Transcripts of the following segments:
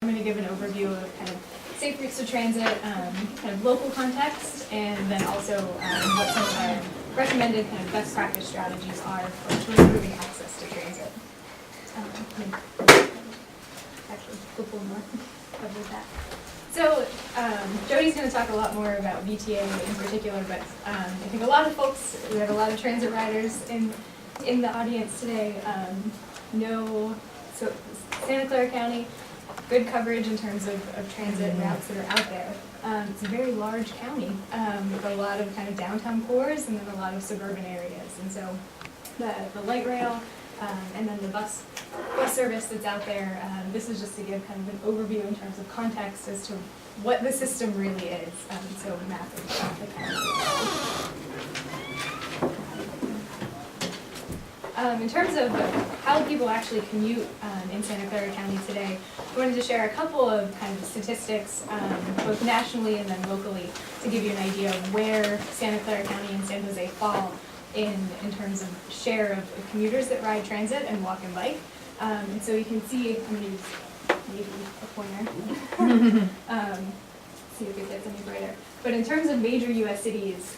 I'm going to give an overview of kind of safe routes to transit, kind of local context, and then also what some of our recommended kind of best practice strategies are for improving access to transit. Actually, go pull more cover that. So Jody's going to talk a lot more about VTA in particular, but I think a lot of folks, we have a lot of transit riders in the audience today, know so Santa Clara County, good coverage in terms of transit routes that are out there. It's a very large county with a lot of kind of downtown cores and then a lot of suburban areas. And so the light rail and then the bus service that's out there, this is just to give kind of an overview in terms of context as to what the system really is. So mapping the county. In terms of how people actually commute in Santa Clara County today, I wanted to share a couple of kind of statistics, both nationally and then locally, to give you an idea of where Santa Clara County and San Jose fall in terms of share of commuters that ride transit and walk and bike. And so you can see, I'm going to use maybe a pointer, see if it gets any brighter. But in terms of major U.S. cities,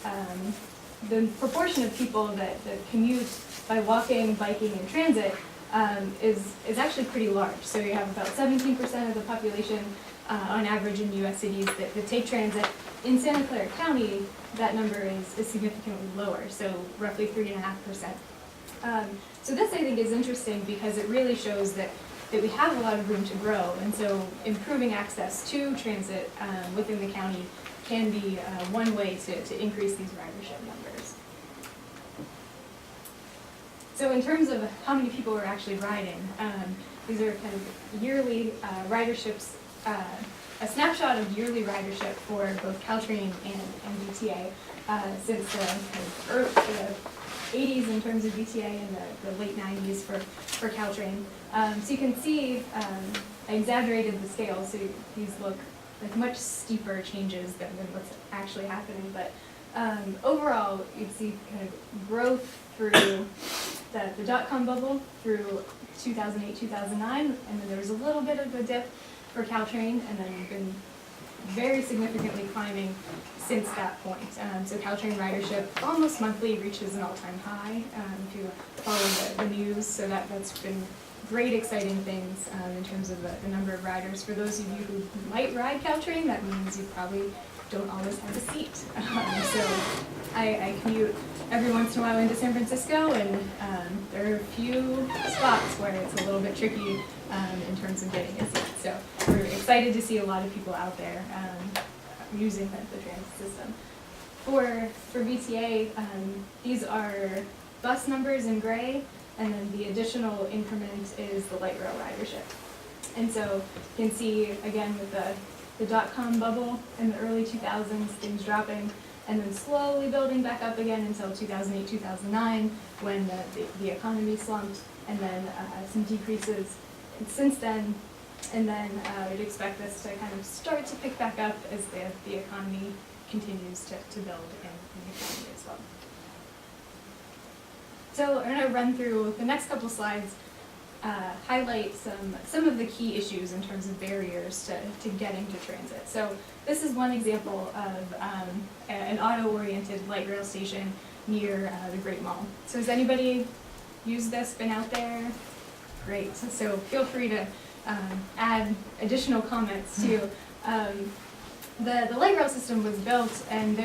the proportion of people that commute by walking, biking, and transit is actually pretty large. So you have about 17% of the population on average in U.S. cities that take transit. In Santa Clara County, that number is significantly lower, so roughly 3.5%. So this, I think, is interesting because it really shows that we have a lot of room to grow, and so improving access to transit within the county can be one way to increase these ridership numbers. So in terms of how many people are actually riding, these are kind of yearly riderships, a snapshot of yearly ridership for both Caltrain and VTA since the kind of the 80s in terms of VTA and the late 90s for Caltrain. So you can see, I exaggerated the scale, so these look like much steeper changes than what's actually happening. But overall, you see kind of growth through the dot-com bubble through 2008, 2009, and then there was a little bit of a dip for Caltrain, and then we've been very significantly climbing since that point. So Caltrain ridership almost monthly reaches an all-time high if you follow the news, so that's been great, exciting things in terms of the number of riders. For those of you who might ride Caltrain, that means you probably don't always have a seat. So I commute every once in a while into San Francisco, and there are a few spots where it's a little bit tricky in terms of getting a seat. So we're excited to see a lot of people out there using the transit system. For VTA, these are bus numbers in gray, and then the additional increment is the light rail ridership. And so you can see, again, with the dot-com bubble in the early 2000s, things dropping, and then slowly building back up again until 2008, 2009, when the economy slumped, and then some decreases since then. And then we'd expect this to kind of start to pick back up as the economy continues to build in the economy as well. So I'm going to run through the next couple slides, highlight some of the key issues in terms of barriers to getting to transit. So this is one example of an auto-oriented light rail station near the Great Mall. So has anybody used this, been out there? Great. So feel free to add additional comments too. The light rail system was built, and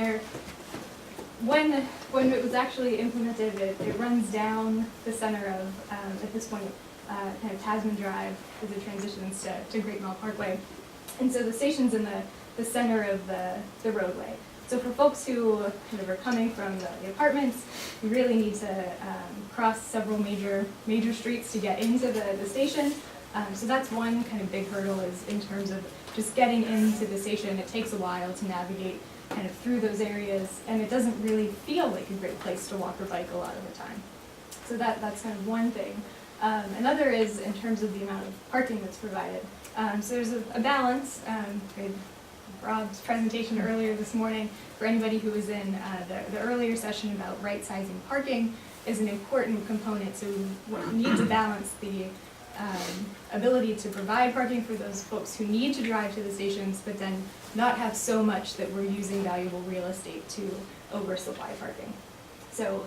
when it was actually implemented, it runs down the center of, at this point, kind of Tasman Drive as it transitions to Great Mall Parkway. And so the station's in the center of the roadway. So for folks who kind of are coming from the apartments, you really need to cross several major streets to get into the station. So that's one kind of big hurdle, is in terms of just getting into the station. It takes a while to navigate kind of through those areas, and it doesn't really feel like a great place to walk or bike a lot of the time. So that's kind of one thing. Another is in terms of the amount of parking that's provided. So there's a balance. Rob's presentation earlier this morning, for anybody who was in the earlier session about right-sizing parking, is an important component. So we need to balance the ability to provide parking for those folks who need to drive to the stations, but then not have so much that we're using valuable real estate to oversupply parking. So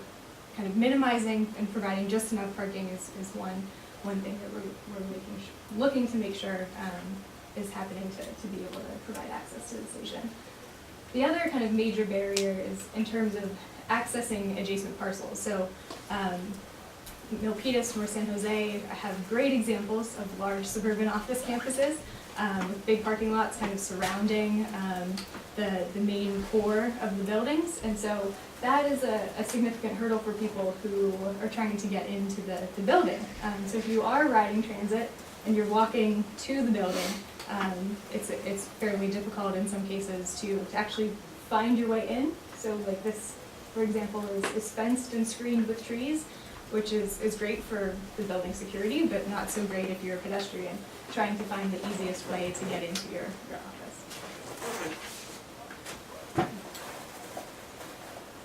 kind of minimizing and providing just enough parking is one thing that we're looking to make sure is happening to be able to provide access to the station. The other kind of major barrier is in terms of accessing adjacent parcels. So Milpitas, North San Jose have great examples of large suburban office campuses with big parking lots kind of surrounding the main core of the buildings. And so that is a significant hurdle for people who are trying to get into the building. So if you are riding transit and you're walking to the building, it's fairly difficult in some cases to actually find your way in. So like this, for example, is fenced and screened with trees, which is great for the building security, but not so great if you're a pedestrian trying to find the easiest way to get into your office.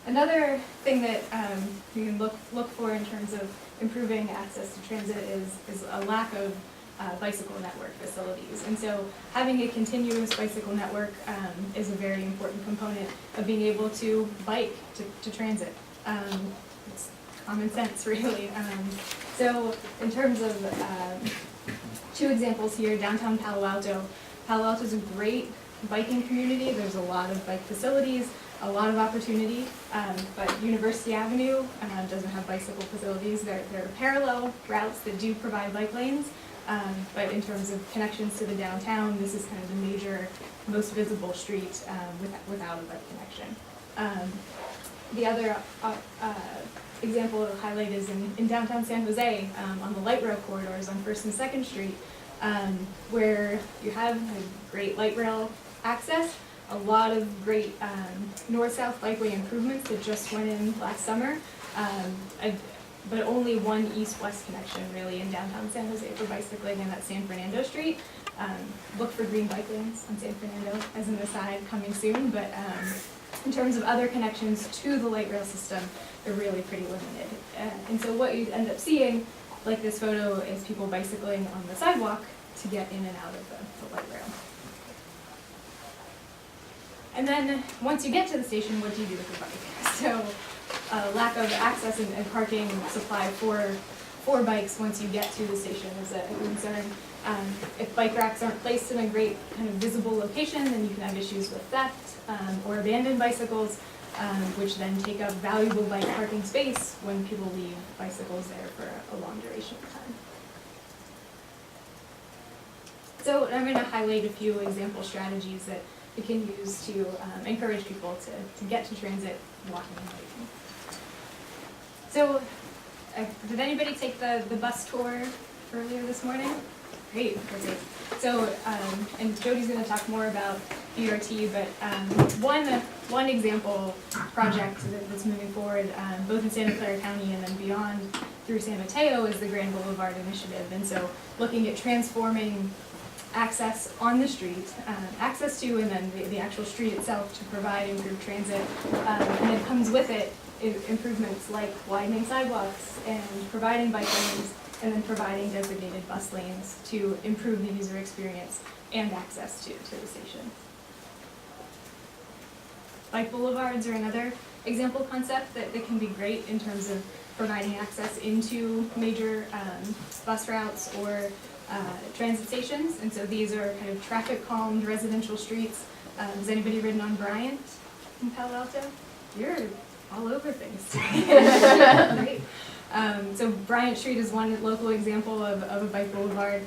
Another thing that you can look for in terms of improving access to transit is a lack of bicycle network facilities. And so having a continuous bicycle network is a very important component of being able to bike to transit. It's common sense, really. So in terms of two examples here, downtown Palo Alto. Palo Alto is a great biking community. There's a lot of bike facilities, a lot of opportunity, but University Avenue doesn't have bicycle facilities. There are parallel routes that do provide bike lanes, but in terms of connections to the downtown, this is kind of the major, most visible street without a bike connection. The other example I'll highlight is in downtown San Jose on the light rail corridors on 1st and 2nd Street, where you have a great light rail access, a lot of great north-south bikeway improvements that just went in last summer, but only one east-west connection really in downtown San Jose for bicycling, and that's San Fernando Street. Look for green bike lanes on San Fernando as an aside coming soon, but in terms of other connections to the light rail system, they're really pretty limited. And so what you end up seeing, like this photo, is people bicycling on the sidewalk to get in and out of the light rail. And then once you get to the station, what do you do with your bike? So lack of access and parking supply for bikes once you get to the station is a concern. If bike racks aren't placed in a great kind of visible location, then you can have issues with theft or abandoned bicycles, which then take up valuable bike parking space when people leave bicycles there for a long duration of time. So I'm going to highlight a few example strategies that we can use to encourage people to get to transit walking and biking. So did anybody take the bus tour earlier this morning? Great, okay. So, and Jody's going to talk more about BRT, but one example project that's moving forward, both in Santa Clara County and then beyond through San Mateo, is the Grand Boulevard Initiative. And so looking at transforming access on the street, access to and then the actual street itself to provide improved transit, and it comes with it improvements like widening sidewalks and providing bike lanes, and then providing designated bus lanes to improve the user experience and access to the station. Bike boulevards are another example concept that can be great in terms of providing access into major bus routes or transit stations. And so these are kind of traffic calmed residential streets. Has anybody ridden on Bryant in Palo Alto? You're all over things. Great. So Bryant Street is one local example of a bike boulevard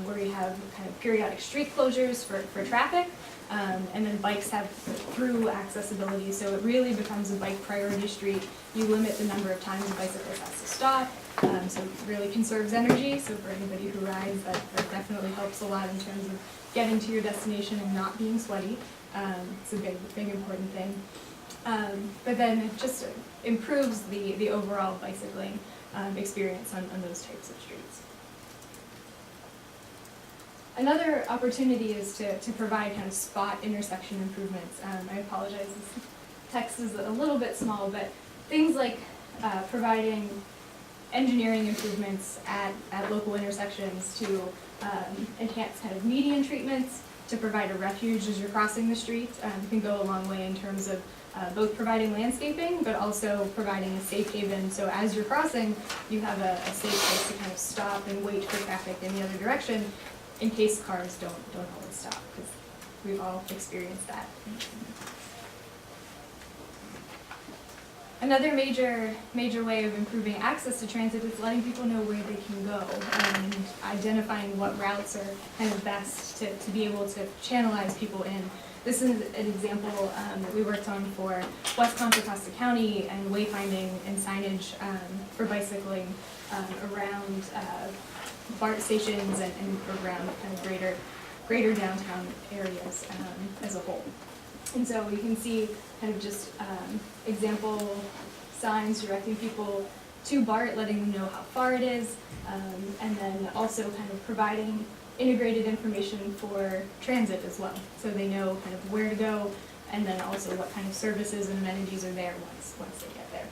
where we have kind of periodic street closures for traffic, and then bikes have through accessibility, so it really becomes a bike priority street. You limit the number of times a bicyclist has to stop, so it really conserves energy. So for anybody who rides, that definitely helps a lot in terms of getting to your destination and not being sweaty. It's a big important thing. But then it just improves the overall bicycling experience on those types of streets. Another opportunity is to provide kind of spot intersection improvements. I apologize, this text is a little bit small, but things like providing engineering improvements at local intersections to enhance kind of median treatments, to provide a refuge as you're crossing the street. Can go a long way in terms of both providing landscaping, but also providing a safe haven. So as you're crossing, you have a safe place to kind of stop and wait for traffic in the other direction in case cars don't always stop, because we've all experienced that. Another major way of improving access to transit is letting people know where they can go and identifying what routes are kind of best to be able to channelize people in. This is an example that we worked on for West Contra Costa County and wayfinding and signage for bicycling around BART stations and around kind of greater downtown areas as a whole. And so you can see kind of just example signs directing people to BART, letting them know how far it is, and then also kind of providing integrated information for transit as well. So they know kind of where to go, and then also what kind of services and amenities are there once they get there.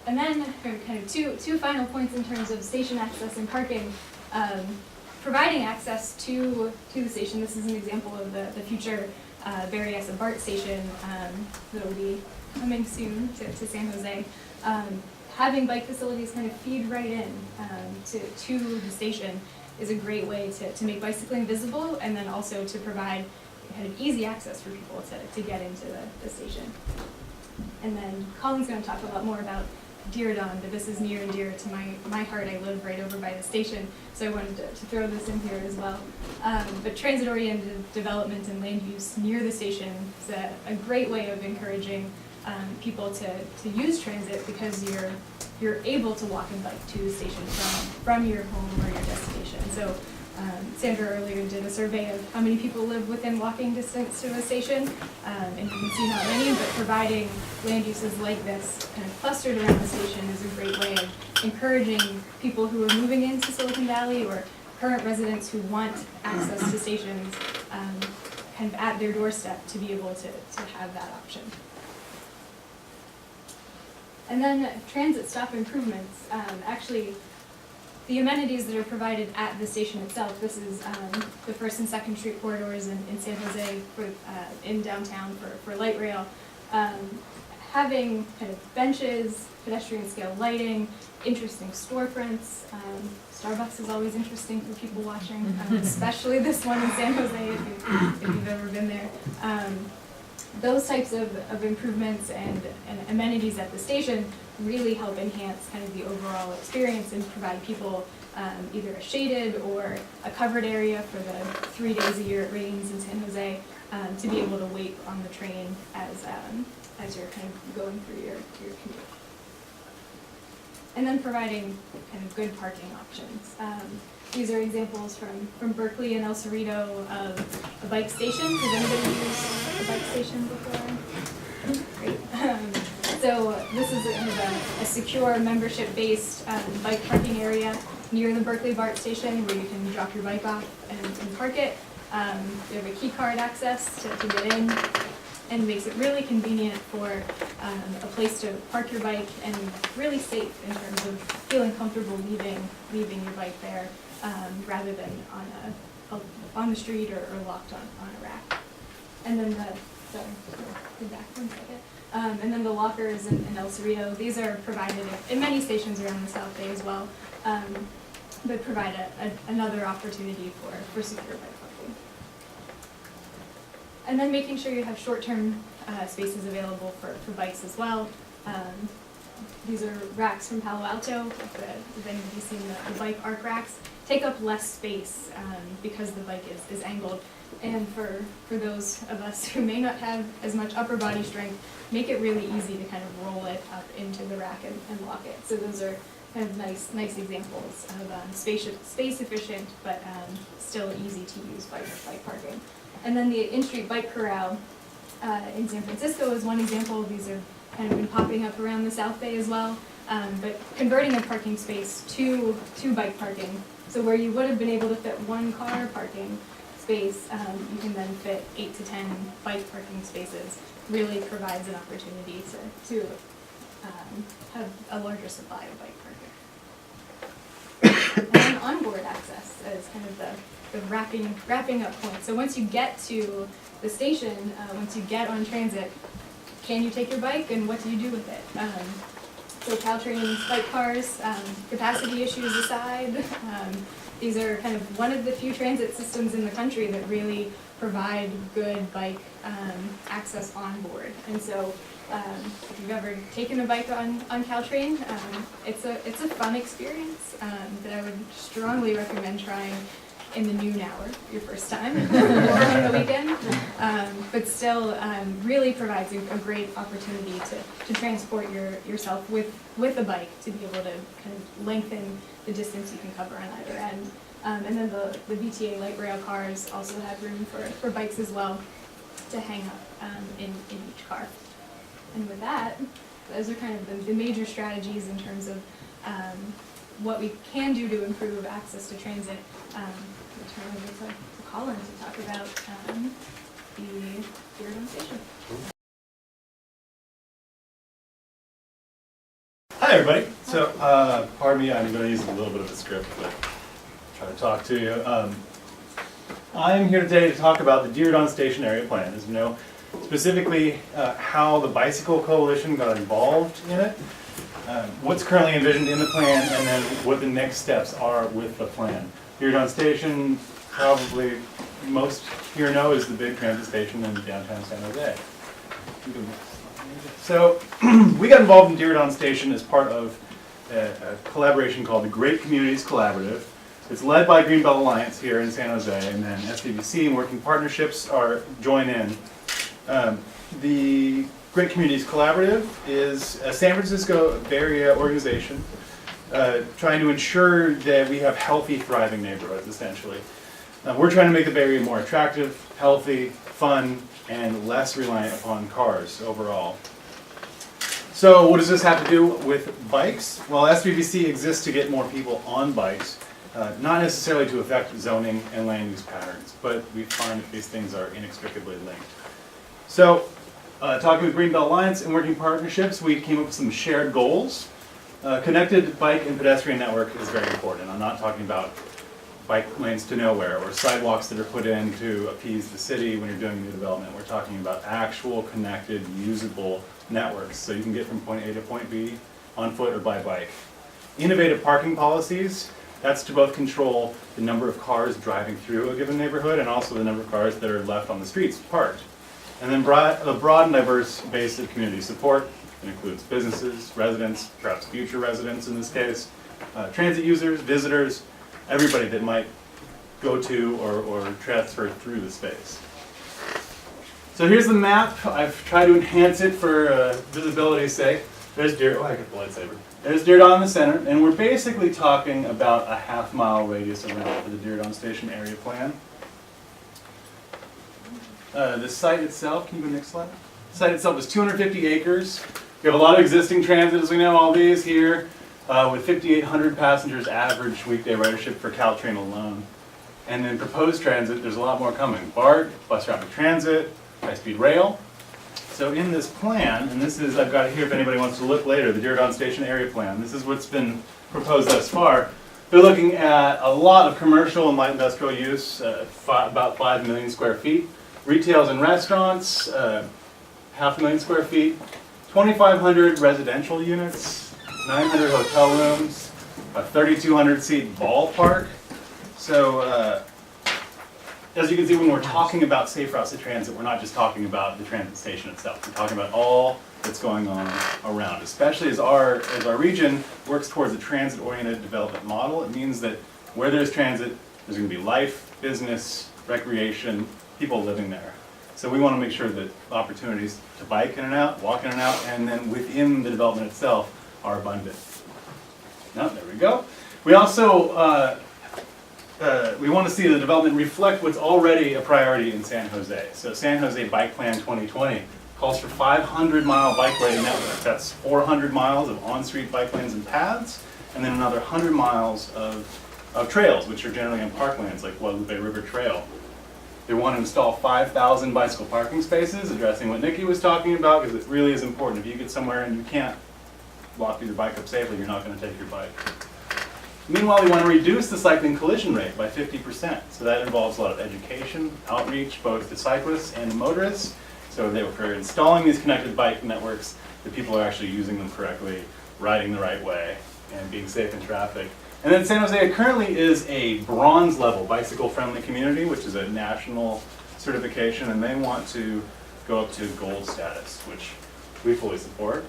And then kind of two final points in terms of station access and parking. Providing access to the station. This is an example of the future Berryessa BART station that will be coming soon to San Jose. Having bike facilities kind of feed right in to the station is a great way to make bicycling visible, and then also to provide kind of easy access for people to get into the station. And then Colin's going to talk a lot more about Diridon, but this is near and dear to my heart. I live right over by the station, so I wanted to throw this in here as well. But transit-oriented development and land use near the station is a great way of encouraging people to use transit, because you're able to walk and bike to the station from your home or your destination. So Sandra earlier did a survey of how many people live within walking distance to the station, and you can see not many, but providing land uses like this kind of clustered around the station is a great way of encouraging people who are moving into Silicon Valley or current residents who want access to stations kind of at their doorstep to be able to have that option. And then transit stop improvements. Actually, the amenities that are provided at the station itself, this is the 1st and 2nd Street corridors in San Jose in downtown for light rail. Having kind of benches, pedestrian scale lighting, interesting storefronts. Starbucks is always interesting for people watching, especially this one in San Jose if you've ever been there. Those types of improvements and amenities at the station really help enhance kind of the overall experience and provide people either a shaded or a covered area for the 3 days a year it rains in San Jose to be able to wait on the train as you're kind of going through your commute. And then providing kind of good parking options. These are examples from Berkeley and El Cerrito of a bike station. Has anybody used a bike station before? Great. So this is a secure membership-based bike parking area near the Berkeley BART station where you can drop your bike off and park it. You have a key card access to get in, and makes it really convenient for a place to park your bike and really safe in terms of feeling comfortable leaving your bike there rather than on the street or locked on a rack. And then and then the lockers in El Cerrito, these are provided in many stations around the South Bay as well, but provide another opportunity for secure bike parking. And then making sure you have short-term spaces available for bikes as well. These are racks from Palo Alto. If anybody's seen the bike arc racks, take up less space because the bike is angled. And for those of us who may not have as much upper body strength, make it really easy to kind of roll it up into the rack and lock it. So those are kind of nice examples of space efficient, but still easy to use bike parking. And then the in-street bike corral in San Francisco is one example. These are kind of been popping up around the South Bay as well. But converting a parking space to bike parking. So where you would have been able to fit one car parking space, you can then fit 8 to 10 bike parking spaces. Really provides an opportunity to have a larger supply of bike parking. And then onboard access is kind of the wrapping up point. So once you get to the station, once you get on transit, can you take your bike and what do you do with it? So Caltrain's bike cars, capacity issues aside, these are kind of one of the few transit systems in the country that really provide good bike access on board. And so if you've ever taken a bike on Caltrain, it's a fun experience that I would strongly recommend trying in the noon hour, your first time, or on the weekend, but still really provides a great opportunity to transport yourself with a bike to be able to kind of lengthen the distance you can cover on either end. And then the VTA light rail cars also have room for bikes as well to hang up in each car. And with that, those are kind of the major strategies in terms of what we can do to improve access to transit. We'll turn over to Colin to talk about the Fehr station. Hi everybody. So, pardon me, I'm going to use a little bit of a script, but try to talk to you. I'm here today to talk about the Diridon Station Area Plan. As you know, specifically how the Bicycle Coalition got involved in it, what's currently envisioned in the plan, and then what the next steps are with the plan. Diridon Station, probably most here know, is the big transit station in downtown San Jose. So we got involved in Diridon Station as part of a collaboration called the Great Communities Collaborative. It's led by Greenbelt Alliance here in San Jose, and then SVBC and working partnerships join in. The Great Communities Collaborative is a San Francisco Bay Area organization trying to ensure that we have healthy, thriving neighborhoods, essentially. We're trying to make the Bay Area more attractive, healthy, fun, and less reliant upon cars overall. So what does this have to do with bikes? Well, SVBC exists to get more people on bikes, not necessarily to affect zoning and land use patterns, but we find that these things are inextricably linked. So, talking with Greenbelt Alliance and working partnerships, we came up with some shared goals. Connected bike and pedestrian network is very important. I'm not talking about bike lanes to nowhere or sidewalks that are put in to appease the city when you're doing new development. We're talking about actual connected, usable networks so you can get from point A to point B on foot or by bike. Innovative parking policies, that's to both control the number of cars driving through a given neighborhood and also the number of cars that are left on the streets parked. And then a broad and diverse base of community support. It includes businesses, residents, perhaps future residents in this case, transit users, visitors, everybody that might go to or transfer through the space. So here's the map. I've tried to enhance it for visibility's sake. There's Diridon. Oh, I got the lightsaber. There's Diridon in the center, and we're basically talking about a half-mile radius around for the Diridon Station Area Plan. The site itself, can you go next slide? The site itself is 250 acres. We have a lot of existing transit, as we know, all these here, with 5,800 passengers average weekday ridership for Caltrain alone. And then proposed transit, there's a lot more coming. BART, bus rapid transit, high-speed rail. So in this plan, and this is, I've got it here if anybody wants to look later, the Diridon Station Area Plan. This is what's been proposed thus far. They're looking at a lot of commercial and light industrial use, about 5 million square feet. Retails and restaurants, 500,000 square feet. 2,500 residential units, 900 hotel rooms, a 3,200 seat ballpark. So as you can see, when we're talking about safe routes to transit, we're not just talking about the transit station itself. We're talking about all that's going on around, especially as our region works towards a transit-oriented development model. It means that where there's transit, there's going to be life, business, recreation, people living there. So we want to make sure that opportunities to bike in and out, walk in and out, and then within the development itself are abundant. Now, there we go. We also we want to see the development reflect what's already a priority in San Jose. So San Jose Bike Plan 2020 calls for 500-mile bike-way network. That's 400 miles of on-street bike lanes and paths, and then another 100 miles of trails, which are generally on parklands like Guadalupe River Trail. They want to install 5,000 bicycle parking spaces, addressing what Nikki was talking about, because it really is important. If you get somewhere and you can't walk your bike up safely, you're not going to take your bike. Meanwhile, we want to reduce the cycling collision rate by 50%. So that involves a lot of education, outreach, both to cyclists and motorists. So they were installing these connected bike networks, that people are actually using them correctly, riding the right way, and being safe in traffic. And then San Jose currently is a bronze level bicycle-friendly community, which is a national certification, and they want to go up to gold status, which we fully support.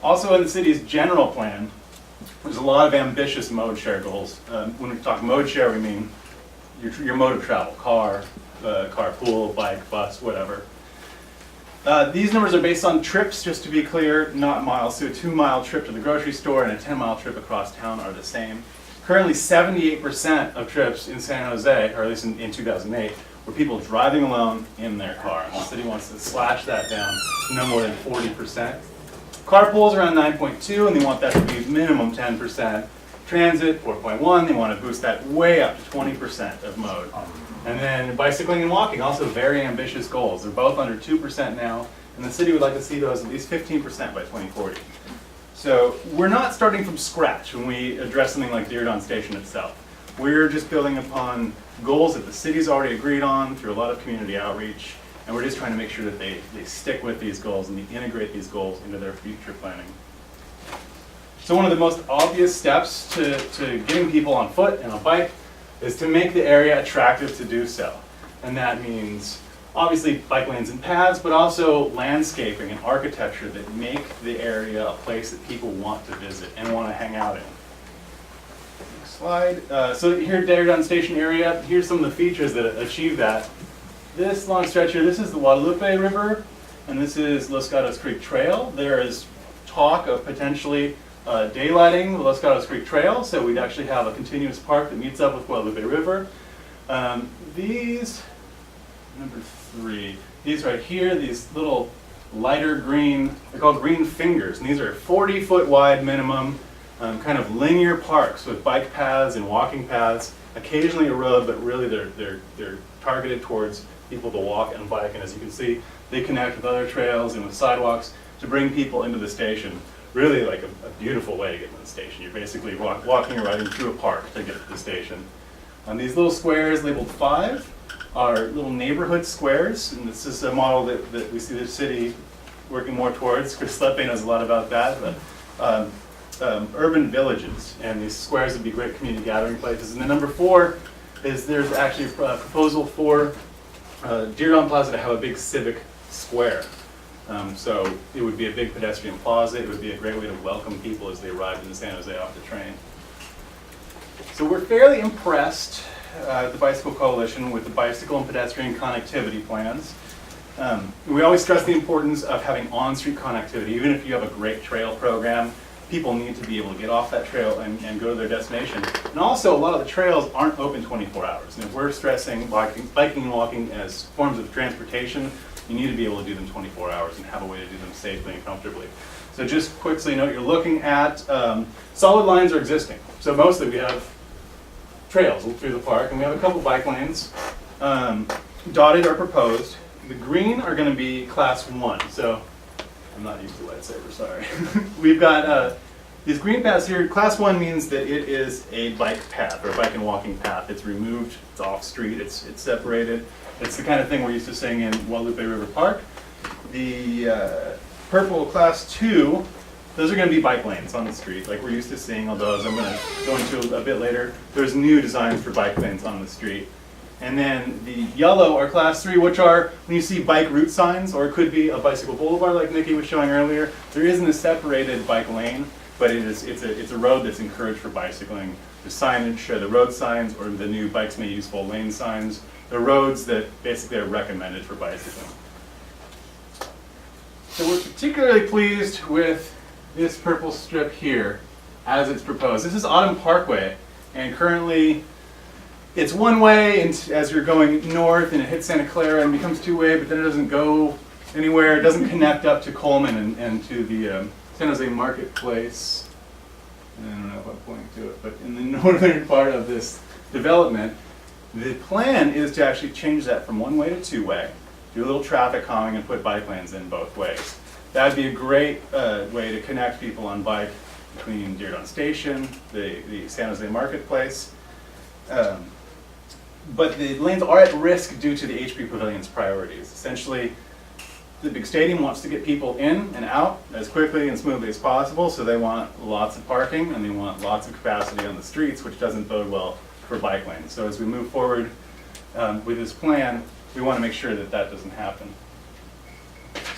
Also in the city's general plan, there's a lot of ambitious mode share goals. When we talk mode share, we mean your mode of travel, car, carpool, bike, bus, whatever. These numbers are based on trips, just to be clear, not miles. So a 2-mile trip to the grocery store and a 10-mile trip across town are the same. Currently, 78% of trips in San Jose, or at least in 2008, were people driving alone in their car. And the city wants to slash that down to no more than 40%. Carpool's around 9.2, and they want that to be minimum 10%. Transit, 4.1, they want to boost that way up to 20% of mode. And then bicycling and walking, also very ambitious goals. They're both under 2% now, and the city would like to see those at least 15% by 2040. So we're not starting from scratch when we address something like Diridon Station itself. We're just building upon goals that the city's already agreed on through a lot of community outreach, and we're just trying to make sure that they stick with these goals and they integrate these goals into their future planning. So one of the most obvious steps to getting people on foot and on bike is to make the area attractive to do so. And that means obviously bike lanes and paths, but also landscaping and architecture that make the area a place that people want to visit and want to hang out in. Next slide. So here at Diridon Station area, here's some of the features that achieve that. This long stretch here, this is the Guadalupe River, and this is Los Gatos Creek Trail. There is talk of potentially daylighting the Los Gatos Creek Trail, so we'd actually have a continuous park that meets up with Guadalupe River. These, number 3, these right here, these little lighter green, they're called green fingers, and these are 40-foot wide minimum, kind of linear parks with bike paths and walking paths, occasionally a road, but really they're targeted towards people to walk and bike, and as you can see, they connect with other trails and with sidewalks to bring people into the station. Really like a beautiful way to get to the station. You're basically walking or riding through a park to get to the station. These little squares labeled 5 are little neighborhood squares, and this is a model that we see the city working more towards. Chris Lepe knows a lot about that, but urban villages, and these squares would be great community gathering places. And then number 4 is there's actually a proposal for Diridon Plaza to have a big civic square. So it would be a big pedestrian plaza. It would be a great way to welcome people as they arrive in San Jose off the train. So we're fairly impressed at the Bicycle Coalition with the bicycle and pedestrian connectivity plans. We always stress the importance of having on-street connectivity. Even if you have a great trail program, people need to be able to get off that trail and go to their destination. And also, a lot of the trails aren't open 24 hours. And if we're stressing biking and walking as forms of transportation, you need to be able to do them 24 hours and have a way to do them safely and comfortably. So just quick so you know what you're looking at, solid lines are existing. So mostly we have trails through the park, and we have a couple bike lanes. Dotted are proposed. The green are going to be class 1. So I'm not used to lightsaber, sorry. We've got these green paths here. Class 1 means that it is a bike path or a bike and walking path. It's removed, it's off street, it's separated. It's the kind of thing we're used to seeing in Guadalupe River Park. The purple class 2, those are going to be bike lanes on the street, like we're used to seeing, although as I'm going to go into a bit later, there's new designs for bike lanes on the street. And then the yellow are class 3, which are when you see bike route signs, or it could be a bicycle boulevard like Nikki was showing earlier. There isn't a separated bike lane, but it's a road that's encouraged for bicycling. The signage, the road signs, or the new bikes may use full lane signs. The roads that basically are recommended for bicycling. So we're particularly pleased with this purple strip here as it's proposed. This is Autumn Parkway, and currently it's one way as you're going north, and it hits Santa Clara and becomes two-way, but then it doesn't go anywhere. It doesn't connect up to Coleman and to the San Jose Marketplace. I don't know if I'm pointing to it, but in the northern part of this development, the plan is to actually change that from one-way to two-way, do a little traffic calming, and put bike lanes in both ways. That'd be a great way to connect people on bike between Dearborn Station, the San Jose Marketplace. But the lanes are at risk due to the HP Pavilion's priorities. Essentially, the big stadium wants to get people in and out as quickly and smoothly as possible, so they want lots of parking and they want lots of capacity on the streets, which doesn't bode well for bike lanes. So as we move forward with this plan, we want to make sure that that doesn't happen.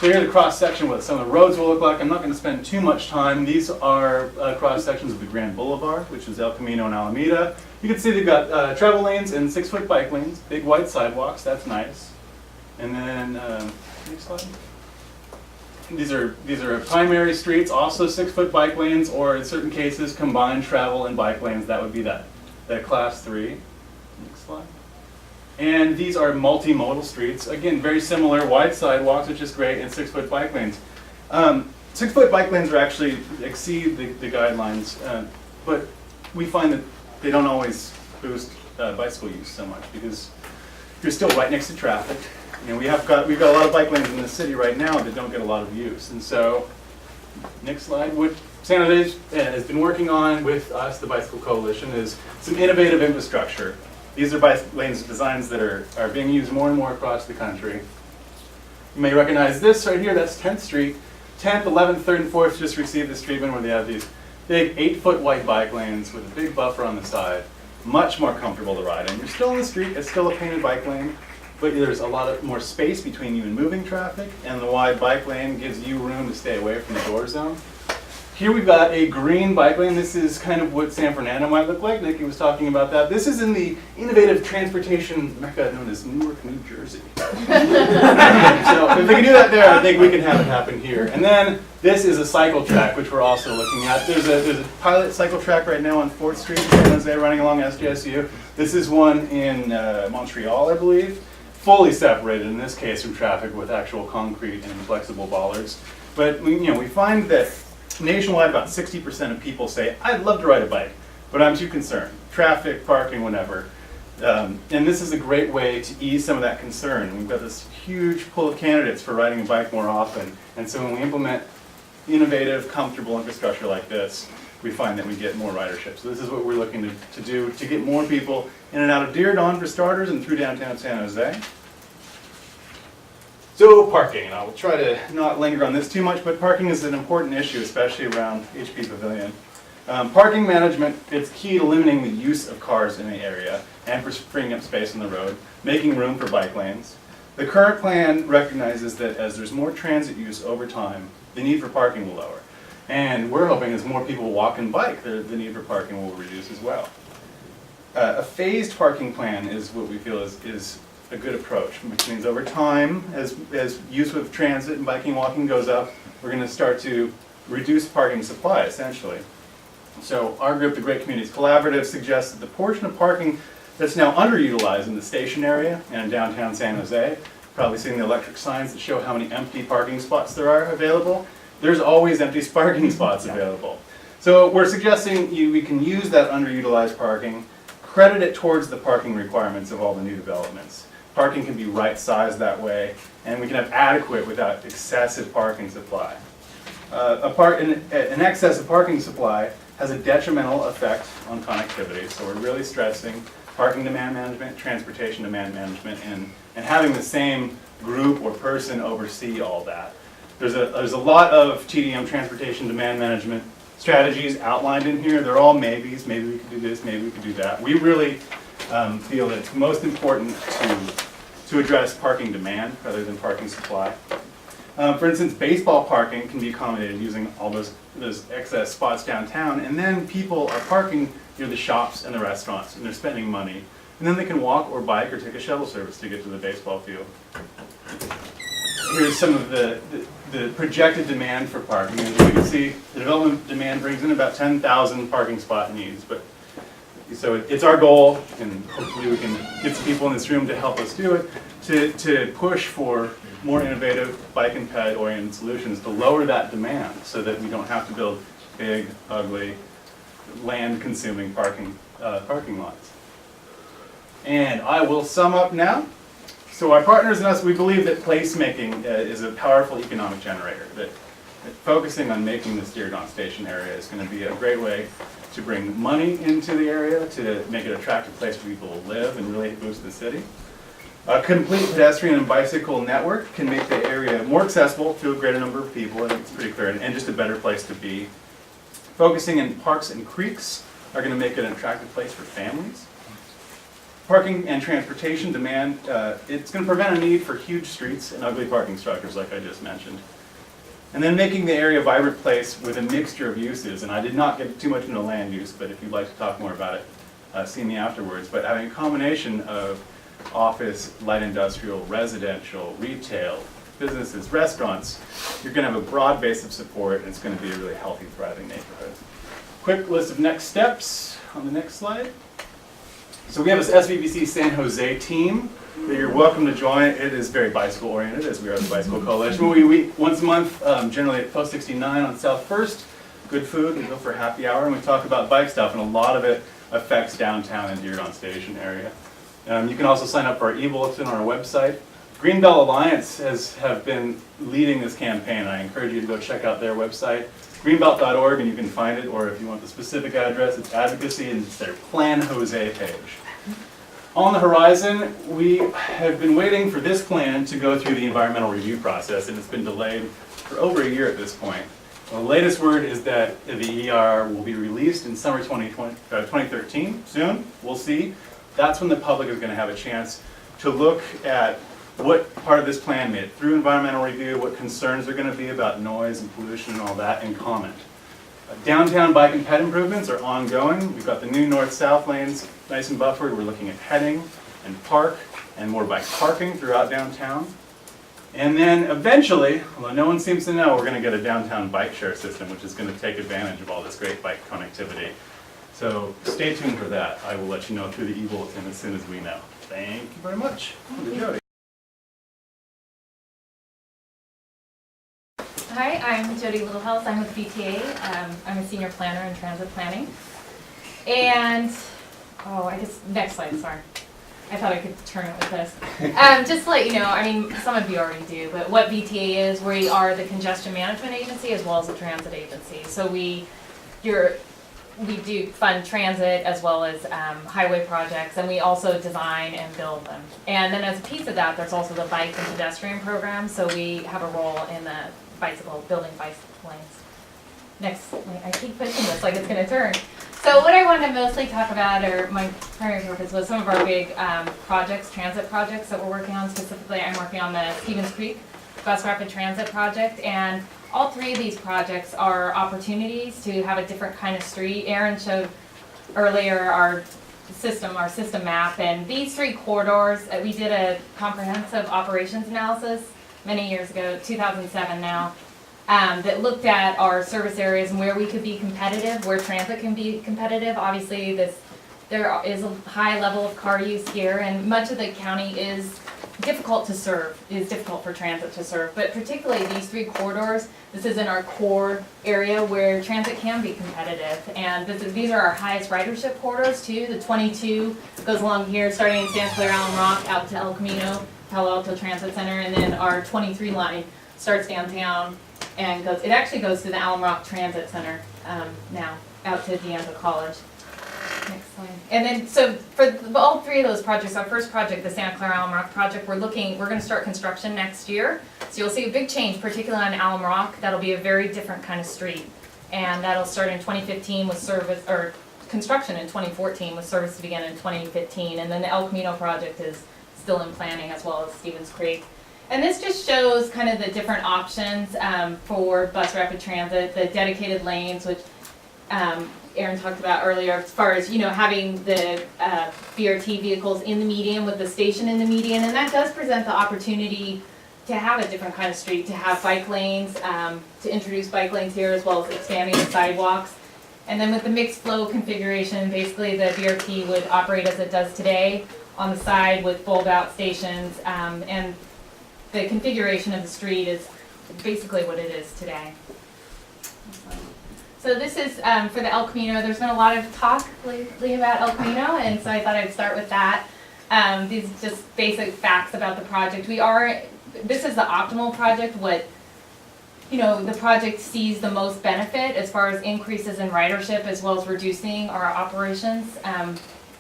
So here's a cross-section what some of the roads will look like. I'm not going to spend too much time. These are cross-sections of the Grand Boulevard, which is El Camino and Alameda. You can see they've got travel lanes and 6-foot bike lanes, big white sidewalks, that's nice. And then, next slide. These are primary streets, also 6-foot bike lanes, or in certain cases, combined travel and bike lanes. That would be that class 3. Next slide. And these are multimodal streets. Again, very similar, wide sidewalks, which is great, and 6-foot bike lanes. 6-foot bike lanes are actually exceed the guidelines, but we find that they don't always boost bicycle use so much because you're still right next to traffic. You know, we've got a lot of bike lanes in the city right now that don't get a lot of use. And so, next slide. What San Jose has been working on with us, the Bicycle Coalition, is some innovative infrastructure. These are bike lanes designs that are being used more and more across the country. You may recognize this right here, that's 10th Street. 10th, 11th, 3rd, and 4th just received this treatment where they have these big 8-foot wide bike lanes with a big buffer on the side. Much more comfortable to ride in. You're still in the street, it's still a painted bike lane, but there's a lot more space between you and moving traffic, and the wide bike lane gives you room to stay away from the door zone. Here we've got a green bike lane. This is kind of what San Fernando might look like. Nikki was talking about that. This is in the innovative transportation mecca known as Newark, New Jersey. So if they can do that there, I think we can have it happen here. And then this is a cycle track, which we're also looking at. There's a pilot cycle track right now on 4th Street in San Jose running along SJSU. This is one in Montreal, I believe. Fully separated, in this case, from traffic with actual concrete and flexible bollards. But we find that nationwide, about 60% of people say, I'd love to ride a bike, but I'm too concerned. Traffic, parking, whatever. And this is a great way to ease some of that concern. We've got this huge pool of candidates for riding a bike more often. And so when we implement innovative, comfortable infrastructure like this, we find that we get more ridership. So this is what we're looking to do to get more people in and out of Dearborn for starters and through downtown San Jose. So parking, and I'll try to not linger on this too much, but parking is an important issue, especially around HP Pavilion. Parking management, it's key to limiting the use of cars in the area and for freeing up space on the road, making room for bike lanes. The current plan recognizes that as there's more transit use over time, the need for parking will lower. And we're hoping as more people walk and bike, the need for parking will reduce as well. A phased parking plan is what we feel is a good approach, which means over time, as use of transit and biking and walking goes up, we're going to start to reduce parking supply, essentially. So our group, the Great Communities Collaborative, suggests that the portion of parking that's now underutilized in the station area and in downtown San Jose, probably seeing the electric signs that show how many empty parking spots there are available, there's always empty parking spots available. So we're suggesting we can use that underutilized parking, credit it towards the parking requirements of all the new developments. Parking can be right-sized that way, and we can have adequate without excessive parking supply. An excess of parking supply has a detrimental effect on connectivity, so we're really stressing parking demand management, transportation demand management, and having the same group or person oversee all that. There's a lot of TDM, transportation demand management strategies outlined in here. They're all maybes. Maybe we could do this, maybe we could do that. We really feel that it's most important to address parking demand rather than parking supply. For instance, baseball parking can be accommodated using all those excess spots downtown, and then people are parking near the shops and the restaurants, and they're spending money. And then they can walk or bike or take a shuttle service to get to the baseball field. Here's some of the projected demand for parking. As you can see, the development demand brings in about 10,000 parking spot needs. So it's our goal, and hopefully we can get some people in this room to help us do it, to push for more innovative bike and ped-oriented solutions to lower that demand so that we don't have to build big, ugly, land-consuming parking lots. And I will sum up now. So our partners and us, we believe that placemaking is a powerful economic generator, that focusing on making this Deargon Station area is going to be a great way to bring money into the area, to make it an attractive place for people to live and really boost the city. A complete pedestrian and bicycle network can make the area more accessible to a greater number of people, I think it's pretty clear, and just a better place to be. Focusing in parks and creeks are going to make it an attractive place for families. Parking and transportation demand, it's going to prevent a need for huge streets and ugly parking structures like I just mentioned. And then making the area a vibrant place with a mixture of uses, and I did not get too much into land use, but if you'd like to talk more about it, see me afterwards. But having a combination of office, light industrial, residential, retail, businesses, restaurants, you're going to have a broad base of support, and it's going to be a really healthy, thriving neighborhood. Quick list of next steps on the next slide. So we have this SVBC San Jose team that you're welcome to join. It is very bicycle oriented, as we are the Bicycle Coalition. We meet once a month, generally at Post 69 on South First. Good food, we go for a happy hour, and we talk about bike stuff, and a lot of it affects downtown and Deargon Station area. You can also sign up for our e-bulletin on our website. Greenbelt Alliance have been leading this campaign. I encourage you to go check out their website, greenbelt.org, and you can find it, or if you want the specific address, it's advocacy, and it's their Plan Jose page. On the horizon, we have been waiting for this plan to go through the environmental review process, and it's been delayed for over a year at this point. Well, the latest word is that the ER will be released in summer 2013, soon, we'll see. That's when the public is going to have a chance to look at what part of this plan made it through environmental review, what concerns are going to be about noise and pollution and all that, and comment. Downtown bike and ped improvements are ongoing. We've got the new north-south lanes nice and buffered. We're looking at heading and park and more bike parking throughout downtown. And then eventually, although no one seems to know, we're going to get a downtown bike share system, which is going to take advantage of all this great bike connectivity. So stay tuned for that. I will let you know through the e-bulletin as soon as we know. Thank you very much. Jody. Hi, I'm Jody Littlehales. I'm with BTA. I'm a senior planner in transit planning. And, I guess, next slide, sorry. I thought I could turn it with this. Just to let you know, I mean, some of you already do, but what BTA is, we are the congestion management agency as well as the transit agency. So we do fund transit as well as highway projects, and we also design and build them. And then as a piece of that, there's also the bike and pedestrian program, so we have a role in the building bicycle lanes. Next, I keep pushing this like it's going to turn. So what I want to mostly talk about, or my primary purpose, was some of our big projects, transit projects that we're working on. Specifically, I'm working on the Stevens Creek Bus Rapid Transit Project, and all three of these projects are opportunities to have a different kind of street. Aaron showed earlier our system map, and these three corridors, we did a comprehensive operations analysis many years ago, 2007 now, that looked at our service areas and where we could be competitive, where transit can be competitive. Obviously, there is a high level of car use here, and much of the county is difficult for transit to serve, but particularly these three corridors, this is in our core area where transit can be competitive, and these are our highest ridership corridors too. The 22 goes along here, starting in Santa Clara, Alum Rock, out to El Camino, Palo Alto Transit Center, and then our 23 line starts downtown and it actually goes to the Alum Rock Transit Center now, out to D'Anza College. Next slide. And then, so for all three of those projects, our first project, the Santa Clara Alum Rock project, we're going to start construction next year. So you'll see a big change, particularly on Alum Rock. That'll be a very different kind of street. And that'll start in 2015 with service, or construction in 2014 with service to begin in 2015. And then the El Camino project is still in planning, as well as Stevens Creek. And this just shows kind of the different options for bus rapid transit, the dedicated lanes, which Aaron talked about earlier, as far as, having the BRT vehicles in the median with the station in the median, and that does present the opportunity to have a different kind of street, to have bike lanes, to introduce bike lanes here, as well as expanding the sidewalks. And then with the mixed flow configuration, basically the BRT would operate as it does today on the side with bulb out stations, and the configuration of the street is basically what it is today. So this is for the El Camino. There's been a lot of talk lately about El Camino, and so I thought I'd start with that. These just basic facts about the project. This is the optimal project, the project sees the most benefit as far as increases in ridership as well as reducing our operations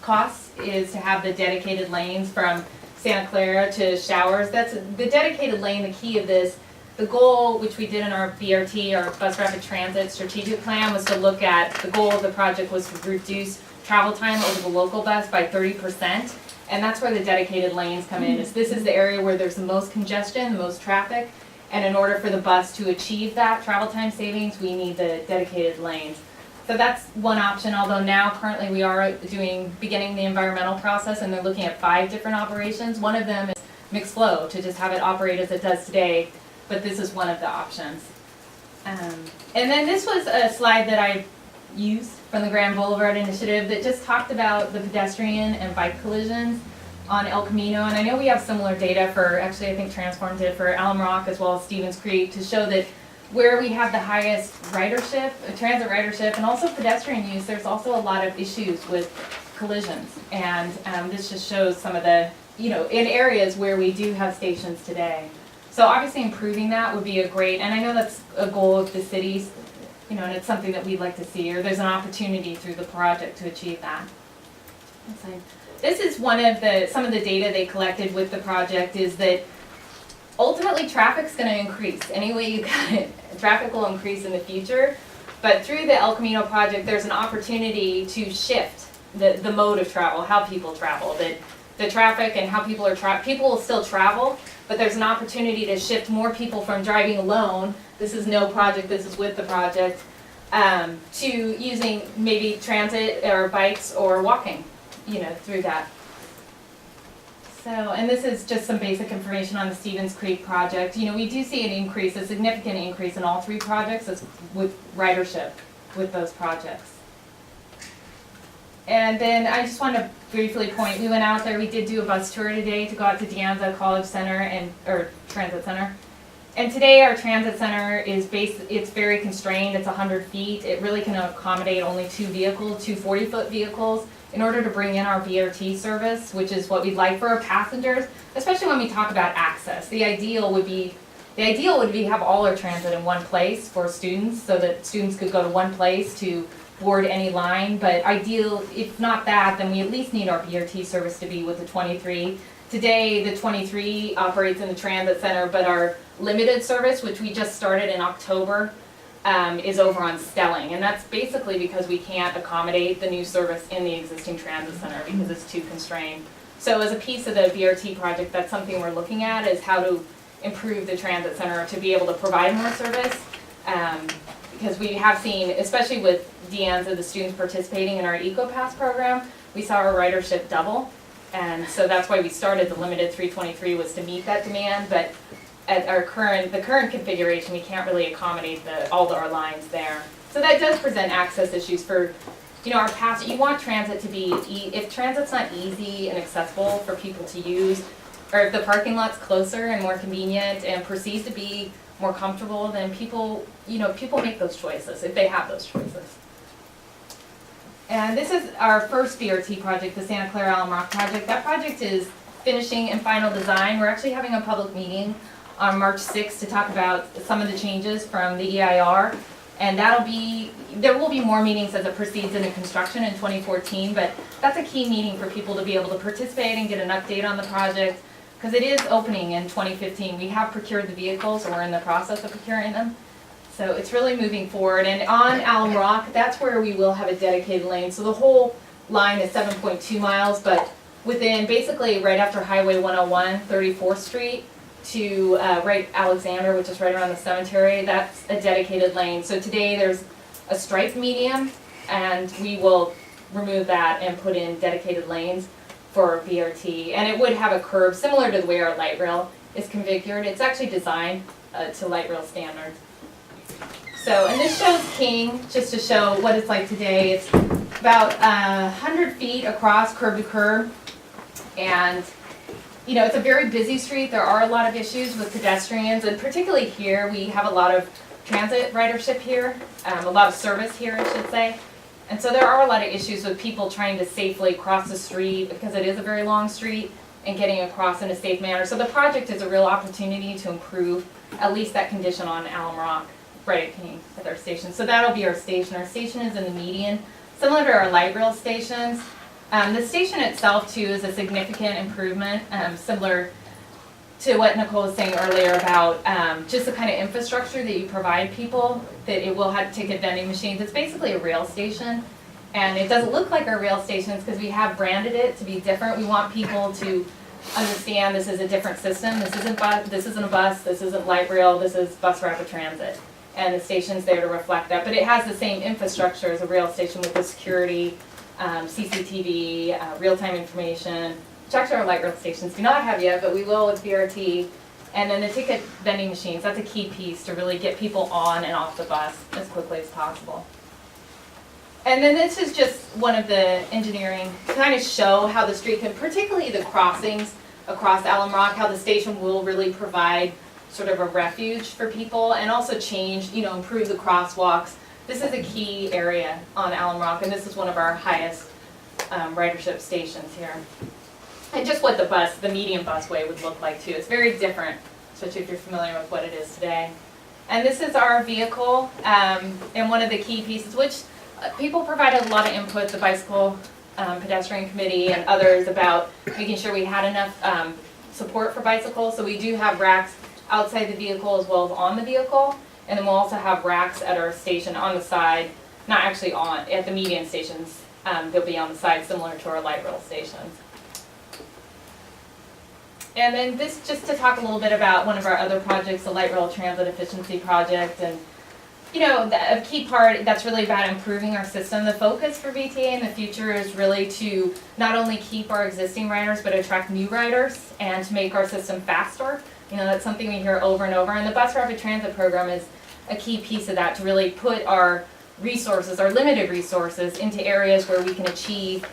costs is to have the dedicated lanes from Santa Clara to Showers. That's the dedicated lane, the key of this. The goal, which we did in our BRT, our Bus Rapid Transit Strategic Plan, was to look at, the goal of the project was to reduce travel time over the local bus by 30%. And that's where the dedicated lanes come in. This is the area where there's the most congestion, the most traffic. And in order for the bus to achieve that travel time savings, we need the dedicated lanes. So that's one option, although now currently we are beginning the environmental process and they're looking at 5 different operations. One of them is mixed flow, to just have it operate as it does today, but this is one of the options. And then this was a slide that I used from the Grand Boulevard Initiative that just talked about the pedestrian and bike collisions on El Camino. And I know we have similar data for, actually I think Transform did for Alum Rock as well as Stevens Creek, to show that where we have the highest ridership, transit ridership, and also pedestrian use, there's also a lot of issues with collisions. And this just shows some of the, in areas where we do have stations today. So obviously improving that would be a great, and I know that's a goal of the cities, and it's something that we'd like to see, or there's an opportunity through the project to achieve that. This is some of the data they collected with the project, is that ultimately traffic's going to increase. Any way you cut it, traffic will increase in the future. But through the El Camino project, there's an opportunity to shift the mode of travel, how people travel, the traffic and how people people will still travel, but there's an opportunity to shift more people from driving alone. This is no project, this is with the project, to using maybe transit or bikes or walking, through that. So, and this is just some basic information on the Stevens Creek project. We do see an increase, a significant increase in all 3 projects with ridership with those projects. And then I just want to briefly point, we went out there, we did do a bus tour today to go out to De Anza College Center or Transit Center. And today our transit center is it's very constrained, it's 100 feet. It really can accommodate only 2 vehicles, 2 40-foot vehicles, in order to bring in our BRT service, which is what we'd like for our passengers, especially when we talk about access. The ideal would be have all our transit in one place for students, so that students could go to one place to board any line. But ideal, if not that, then we at least need our BRT service to be with the 23. Today, the 23 operates in the transit center, but our limited service, which we just started in October, is over on Stelling, and that's basically because we can't accommodate the new service in the existing transit center because it's too constrained. So as a piece of the BRT project, that's something we're looking at, is how to improve the transit center to be able to provide more service, because we have seen, especially with De Anza, the students participating in our EcoPass program, we saw our ridership double, and so that's why we started the limited 323, was to meet that demand. But at the current configuration, we can't really accommodate all our lines there. So that does present access issues for, our past. You want transit to be, if transit's not easy and accessible for people to use, or if the parking lot's closer and more convenient and perceived to be more comfortable, then people make those choices if they have those choices. And this is our first BRT project, the Santa Clara Alum Rock project. That project is finishing in final design. We're actually having a public meeting on March 6th to talk about some of the changes from the EIR, and there will be more meetings as it proceeds into construction in 2014, but that's a key meeting for people to be able to participate and get an update on the project, because it is opening in 2015. We have procured the vehicles, or we're in the process of procuring them, so it's really moving forward. And on Alum Rock, that's where we will have a dedicated lane. So the whole line is 7.2 miles, but within, basically right after Highway 101, 34th Street, to right Alexander, which is right around the cemetery, that's a dedicated lane. So today there's a striped medium, and we will remove that and put in dedicated lanes for BRT. And it would have a curve similar to the way our light rail is configured. It's actually designed to light rail standards. So, and this shows King, just to show what it's like today. It's about 100 feet across, curb to curb, and it's a very busy street. There are a lot of issues with pedestrians, and particularly here, we have a lot of transit ridership here, a lot of service here, I should say. And so there are a lot of issues with people trying to safely cross the street because it is a very long street and getting across in a safe manner. So the project is a real opportunity to improve at least that condition on Alum Rock, right at our station. So that'll be our station. Our station is in the median, similar to our light rail stations. The station itself too is a significant improvement, similar to what Nicole was saying earlier about just the kind of infrastructure that you provide people, that it will have ticket vending machines. It's basically a rail station, and it doesn't look like our rail stations because we have branded it to be different. We want people to understand this is a different system. This isn't a bus, this isn't light rail, this is bus rapid transit. And the station's there to reflect that. But it has the same infrastructure as a rail station with the security, CCTV, real-time information, which actually our light rail stations do not have yet, but we will with BRT. And then the ticket vending machines, that's a key piece to really get people on and off the bus as quickly as possible. And then this is just one of the engineering to kind of show how the street can, particularly the crossings across Alum Rock, how the station will really provide sort of a refuge for people and also change, improve the crosswalks. This is a key area on Alum Rock, and this is one of our highest ridership stations here. And just what the medium busway would look like too. It's very different, especially if you're familiar with what it is today. And this is our vehicle, and one of the key pieces, which people provided a lot of input, the bicycle pedestrian committee and others, about making sure we had enough support for bicycles. So we do have racks outside the vehicle as well as on the vehicle. And then we'll also have racks at our station on the side, not actually at the median stations. They'll be on the side similar to our light rail stations. And then this, just to talk a little bit about one of our other projects, the Light Rail Transit Efficiency Project. And a key part that's really about improving our system. The focus for VTA in the future is really to not only keep our existing riders, but attract new riders and to make our system faster. That's something we hear over and over. And the Bus Rapid Transit program is a key piece of that, to really put our resources, our limited resources, into areas where we can achieve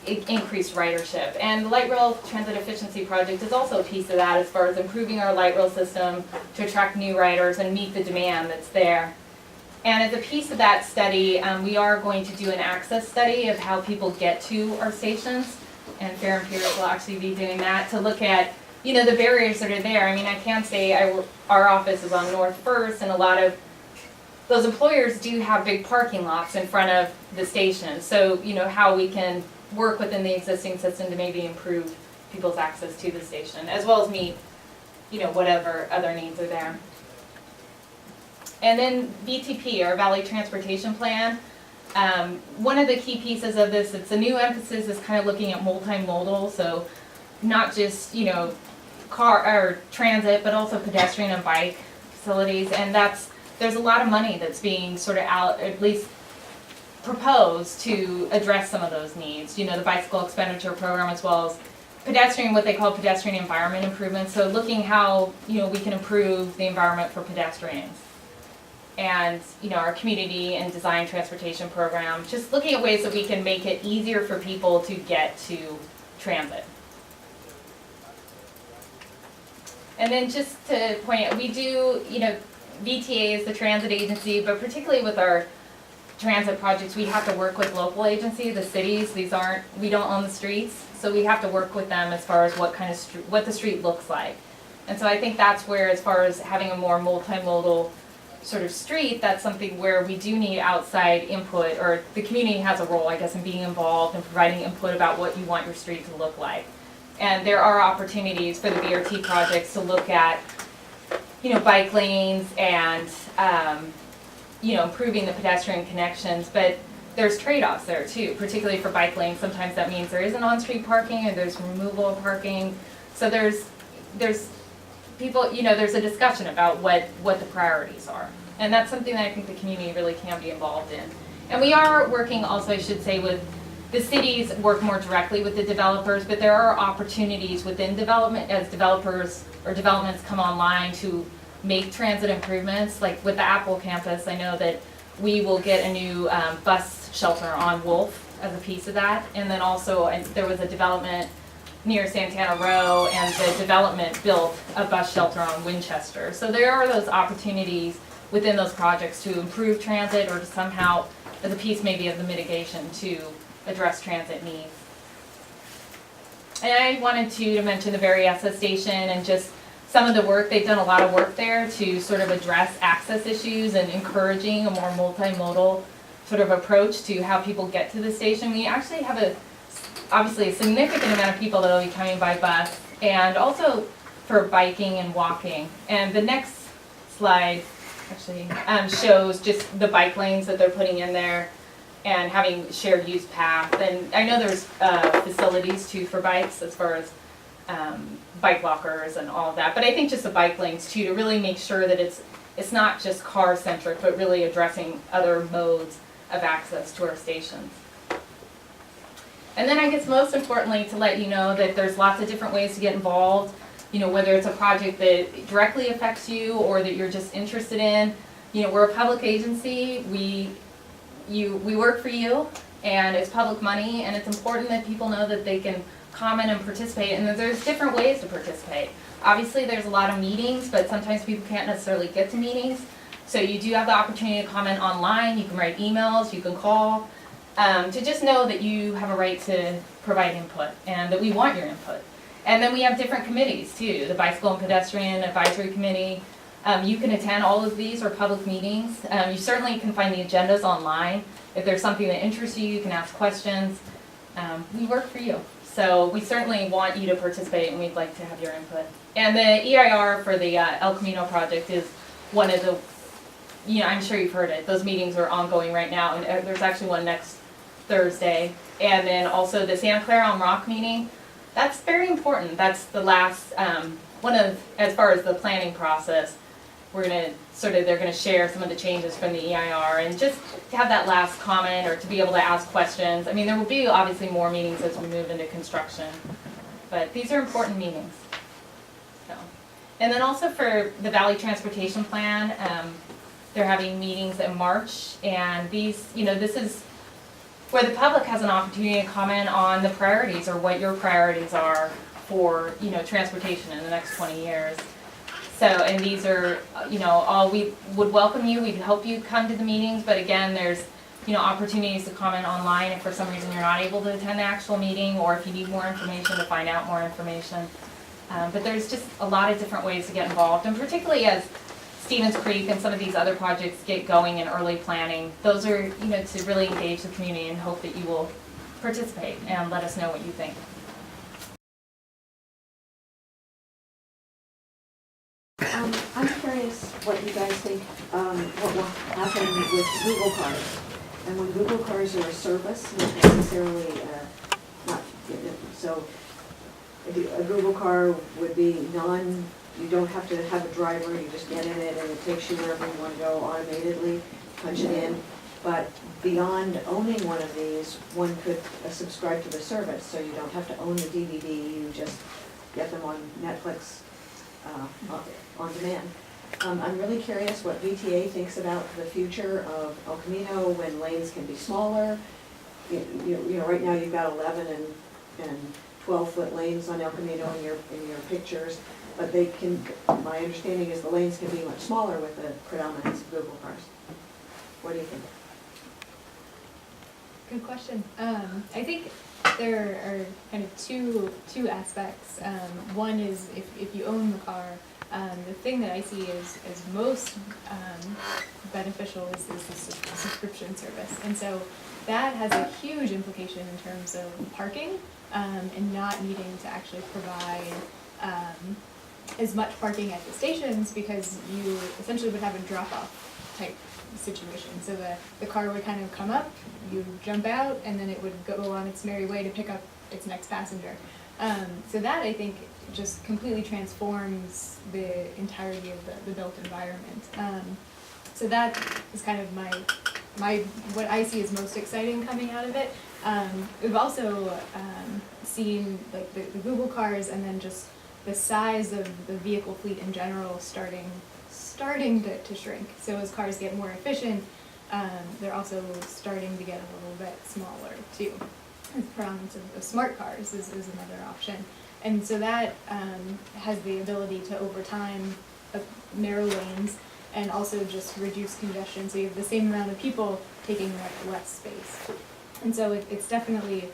increased ridership. And the Light Rail Transit Efficiency Project is also a piece of that, as far as improving our light rail system to attract new riders and meet the demand that's there. And as a piece of that study, we are going to do an access study of how people get to our stations, and Fehr and Peers will actually be doing that to look at the barriers that are there. I mean, I can say our office is on North First, and a lot of those employers do have big parking lots in front of the station. So, how we can work within the existing system to maybe improve people's access to the station, as well as meet, whatever other needs are there. And then VTP, our Valley Transportation Plan. One of the key pieces of this, it's a new emphasis, is kind of looking at multimodal, so not just, car or transit, but also pedestrian and bike facilities. And there's a lot of money that's being sort of at least proposed to address some of those needs. The bicycle expenditure program, as well as pedestrian, what they call pedestrian environment improvements. So looking how, we can improve the environment for pedestrians. And, our community and design transportation program, just looking at ways that we can make it easier for people to get to transit. And then just to point out, we do, VTA is the transit agency, but particularly with our transit projects, we have to work with local agencies, the cities. We don't own the streets, so we have to work with them as far as what the street looks like. And so I think that's where, as far as having a more multimodal sort of street, that's something where we do need outside input, or the community has a role, I guess, in being involved and providing input about what you want your street to look like. And there are opportunities for the BRT projects to look at, bike lanes and, improving the pedestrian connections, but there's trade-offs there too, particularly for bike lanes. Sometimes that means there isn't on-street parking, or there's removal of parking. So there's people, there's a discussion about what the priorities are. And that's something that I think the community really can be involved in. And we are working also, I should say, with the cities work more directly with the developers, but there are opportunities within development as developers or developments come online to make transit improvements. Like with the Apple campus, I know that we will get a new bus shelter on Wolf as a piece of that. And then also there was a development near Santana Row, and the development built a bus shelter on Winchester. So there are those opportunities within those projects to improve transit or to somehow as a piece maybe of the mitigation to address transit needs. And I wanted to mention the Berryessa station and just some of the work, they've done a lot of work there to sort of address access issues and encouraging a more multimodal sort of approach to how people get to the station. We actually have obviously a significant amount of people that will be coming by bus and also for biking and walking. And the next slide actually shows just the bike lanes that they're putting in there and having shared use path. And I know there's facilities too for bikes as far as bike lockers and all of that. But I think just the bike lanes too, to really make sure that it's not just car centric, but really addressing other modes of access to our stations. And then I guess most importantly to let you know that there's lots of different ways to get involved. You know, whether it's a project that directly affects you or that you're just interested in. You know, we're a public agency. We work for you, and it's public money, and it's important that people know that they can comment and participate, and that there's different ways to participate. Obviously, there's a lot of meetings, but sometimes people can't necessarily get to meetings. So you do have the opportunity to comment online. You can write emails. You can call. To just know that you have a right to provide input, and that we want your input. And then we have different committees too, the Bicycle and Pedestrian Advisory Committee. You can attend all of these or public meetings. You certainly can find the agendas online. If there's something that interests you, you can ask questions. We work for you. So we certainly want you to participate, and we'd like to have your input. And the EIR for the El Camino project is one of the, you know, I'm sure you've heard it. Those meetings are ongoing right now, and there's actually one next Thursday. And then also the Santa Clara on Rock meeting. That's very important. That's the last one of, as far as the planning process, we're gonna they're gonna share some of the changes from the EIR and just to have that last comment or to be able to ask questions. I mean, there will be obviously more meetings as we move into construction, but these are important meetings. So, and then also for the Valley Transportation Plan, they're having meetings in March, and these, you know, this is where the public has an opportunity to comment on the priorities or what your priorities are for, you know, transportation in the next 20 years. So, and these are, you know, we would welcome you, we'd hope you come to the meetings, but again, there's, you know, opportunities to comment online if for some reason you're not able to attend the actual meeting, or if you need more information to find out more information. But there's just a lot of different ways to get involved, and particularly as Stevens Creek and some of these other projects get going in early planning, those are, you know, to really engage the community and hope that you will participate and let us know what you think. I'm curious what you guys think, what will happen with Google cars. And when Google cars are a service, not necessarily, not, so a Google car would be you don't have to have a driver, you just get in it and it takes you wherever you want to go automatically, punch it in. But beyond owning one of these, one could subscribe to the service, so you don't have to own the DVD, you just get them on Netflix on demand. I'm really curious what VTA thinks about the future of El Camino when lanes can be smaller. You know, right now you've got 11 and 12-foot lanes on El Camino in your pictures, but they can. My understanding is the lanes can be much smaller with the predominance of Google cars. What do you think? Good question. I think there are kind of two aspects. One is if you own the car, the thing that I see is most beneficial is the subscription service. And so that has a huge implication in terms of parking and not needing to actually provide as much parking at the stations, because you essentially would have a drop-off type situation. So the car would kind of come up, you jump out, and then it would go on its merry way to pick up its next passenger. So that, I think, just completely transforms the entirety of the built environment. So that is kind of my what I see as most exciting coming out of it. We've also seen like the Google cars, and then just the size of the vehicle fleet in general starting to shrink. So as cars get more efficient, they're also starting to get a little bit smaller too. The predominance of smart cars is another option. And so that has the ability to, over time, narrow lanes and also just reduce congestion. So you have the same amount of people taking less space. And so it's definitely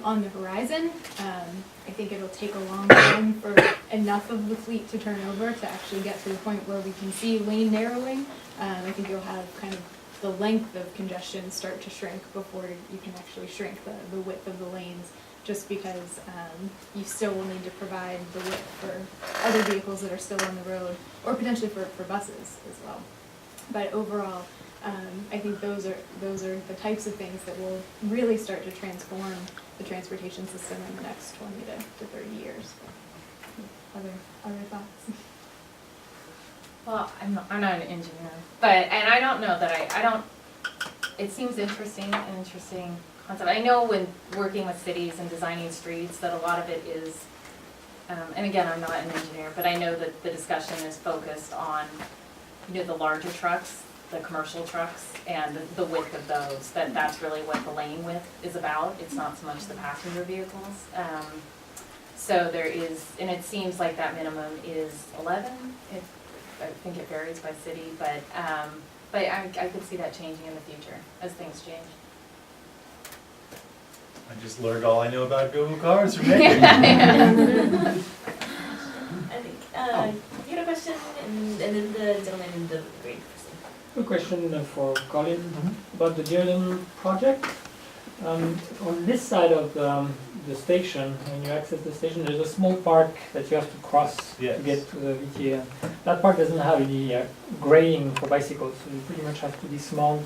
on the horizon. I think it'll take a long time for enough of the fleet to turn over to actually get to the point where we can see lane narrowing. I think you'll have kind of the length of congestion start to shrink before you can actually shrink the width of the lanes, just because you still will need to provide the width for other vehicles that are still on the road, or potentially for buses as well. But overall, I think those are the types of things that will really start to transform the transportation system in the next 20 to 30 years. Other thoughts? Well, I'm not an engineer, and I don't know that I don't, it seems an interesting concept. I know when working with cities and designing streets that a lot of it is, and again, I'm not an engineer, but I know that the discussion is focused on, the larger trucks, the commercial trucks, and the width of those, that's really what the lane width is about. It's not so much the passenger vehicles. So there is, and it seems like that minimum is 11. I think it varies by city, but I could see that changing in the future as things change. I just learned all I know about Google cars from Nick. I think you had a question, and then the gentleman in the green. A question for Colin about the Jordan project. On this side of the station, when you access the station, there's a small park that you have to cross to get to the VTA. That park doesn't have any grading for bicycles, so you pretty much have to dismount,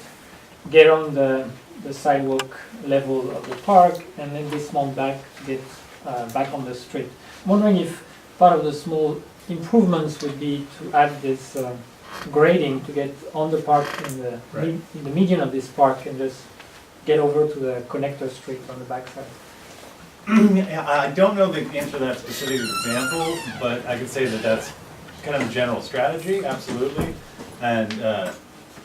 get on the sidewalk level of the park, and then dismount back to get back on the street. I'm wondering if part of the small improvements would be to add this grading to get on the park in the median of this park and just get over to the connector street on the backside. I don't know the answer to that specific example, but I can say that that's kind of a general strategy, absolutely. And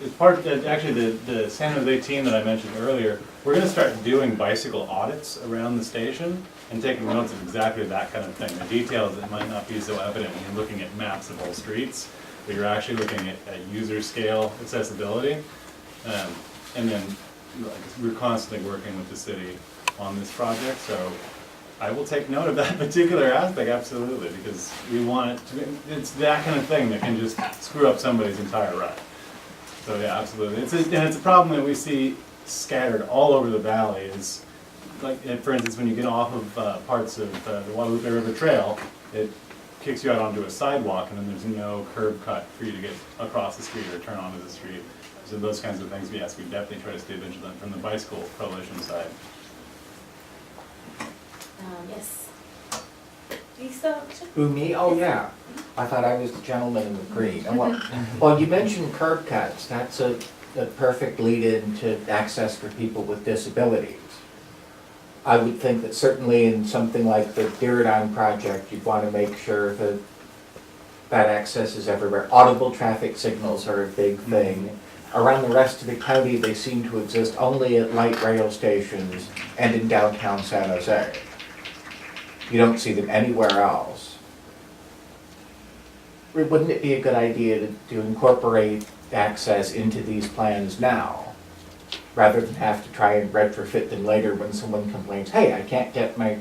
it's part of actually the San Jose team that I mentioned earlier, we're going to start doing bicycle audits around the station and taking notes of exactly that kind of thing. The details that might not be so evident when you're looking at maps of whole streets, but you're actually looking at user scale accessibility. And then we're constantly working with the city on this project, so I will take note of that particular aspect, absolutely, because we want it to be, it's that kind of thing that can just screw up somebody's entire ride. So yeah, absolutely. And it's a problem that we see scattered all over the valley. Is like, for instance, when you get off of parts of the Guadalupe River Trail, it kicks you out onto a sidewalk, and then there's no curb cut for you to get across the street or turn onto the street. So those kinds of things, yes, we definitely try to stay vigilant from the bicycle coalition side. Yes. Do you still have a question? Who, me? Oh, yeah. I thought I was the gentleman in the green. Well, you mentioned curb cuts. That's a perfect lead-in to access for people with disabilities. I would think that certainly in something like the Diridon project, you'd want to make sure that that access is everywhere. Audible traffic signals are a big thing. Around the rest of the county, they seem to exist only at light rail stations and in downtown San Jose. You don't see them anywhere else. Wouldn't it be a good idea to incorporate access into these plans now, rather than have to try and retrofit them later when someone complains, hey, I can't get my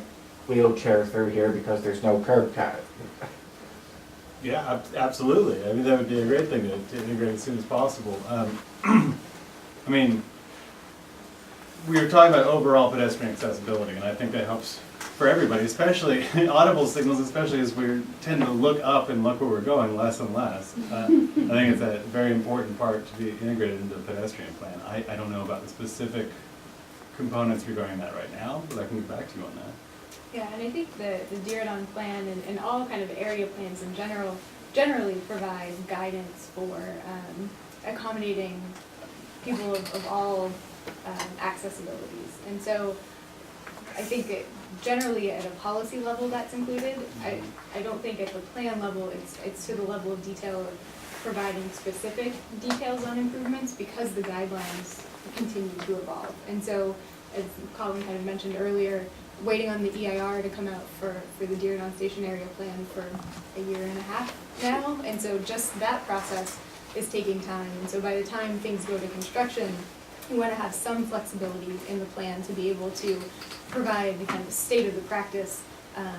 wheelchair through here because there's no curb cut? Yeah, absolutely. I mean, that would be a great thing to integrate as soon as possible. I mean, we were talking about overall pedestrian accessibility, and I think that helps for everybody, especially audible signals, especially as we tend to look up and look where we're going less and less. I think it's a very important part to be integrated into the pedestrian plan. I don't know about the specific components regarding that right now, but I can get back to you on that. Yeah, and I think the Diridon plan and all kind of area plans in generally provide guidance for accommodating people of all accessibilities. And so I think generally at a policy level that's included. I don't think at the plan level it's to the level of detail of providing specific details on improvements, because the guidelines continue to evolve. And so, as Colin kind of mentioned earlier, waiting on the EIR to come out for the Diridon Station area plan for a year and a half now, and so just that process is taking time. And so by the time things go to construction, we want to have some flexibility in the plan to be able to provide the kind of state of the practice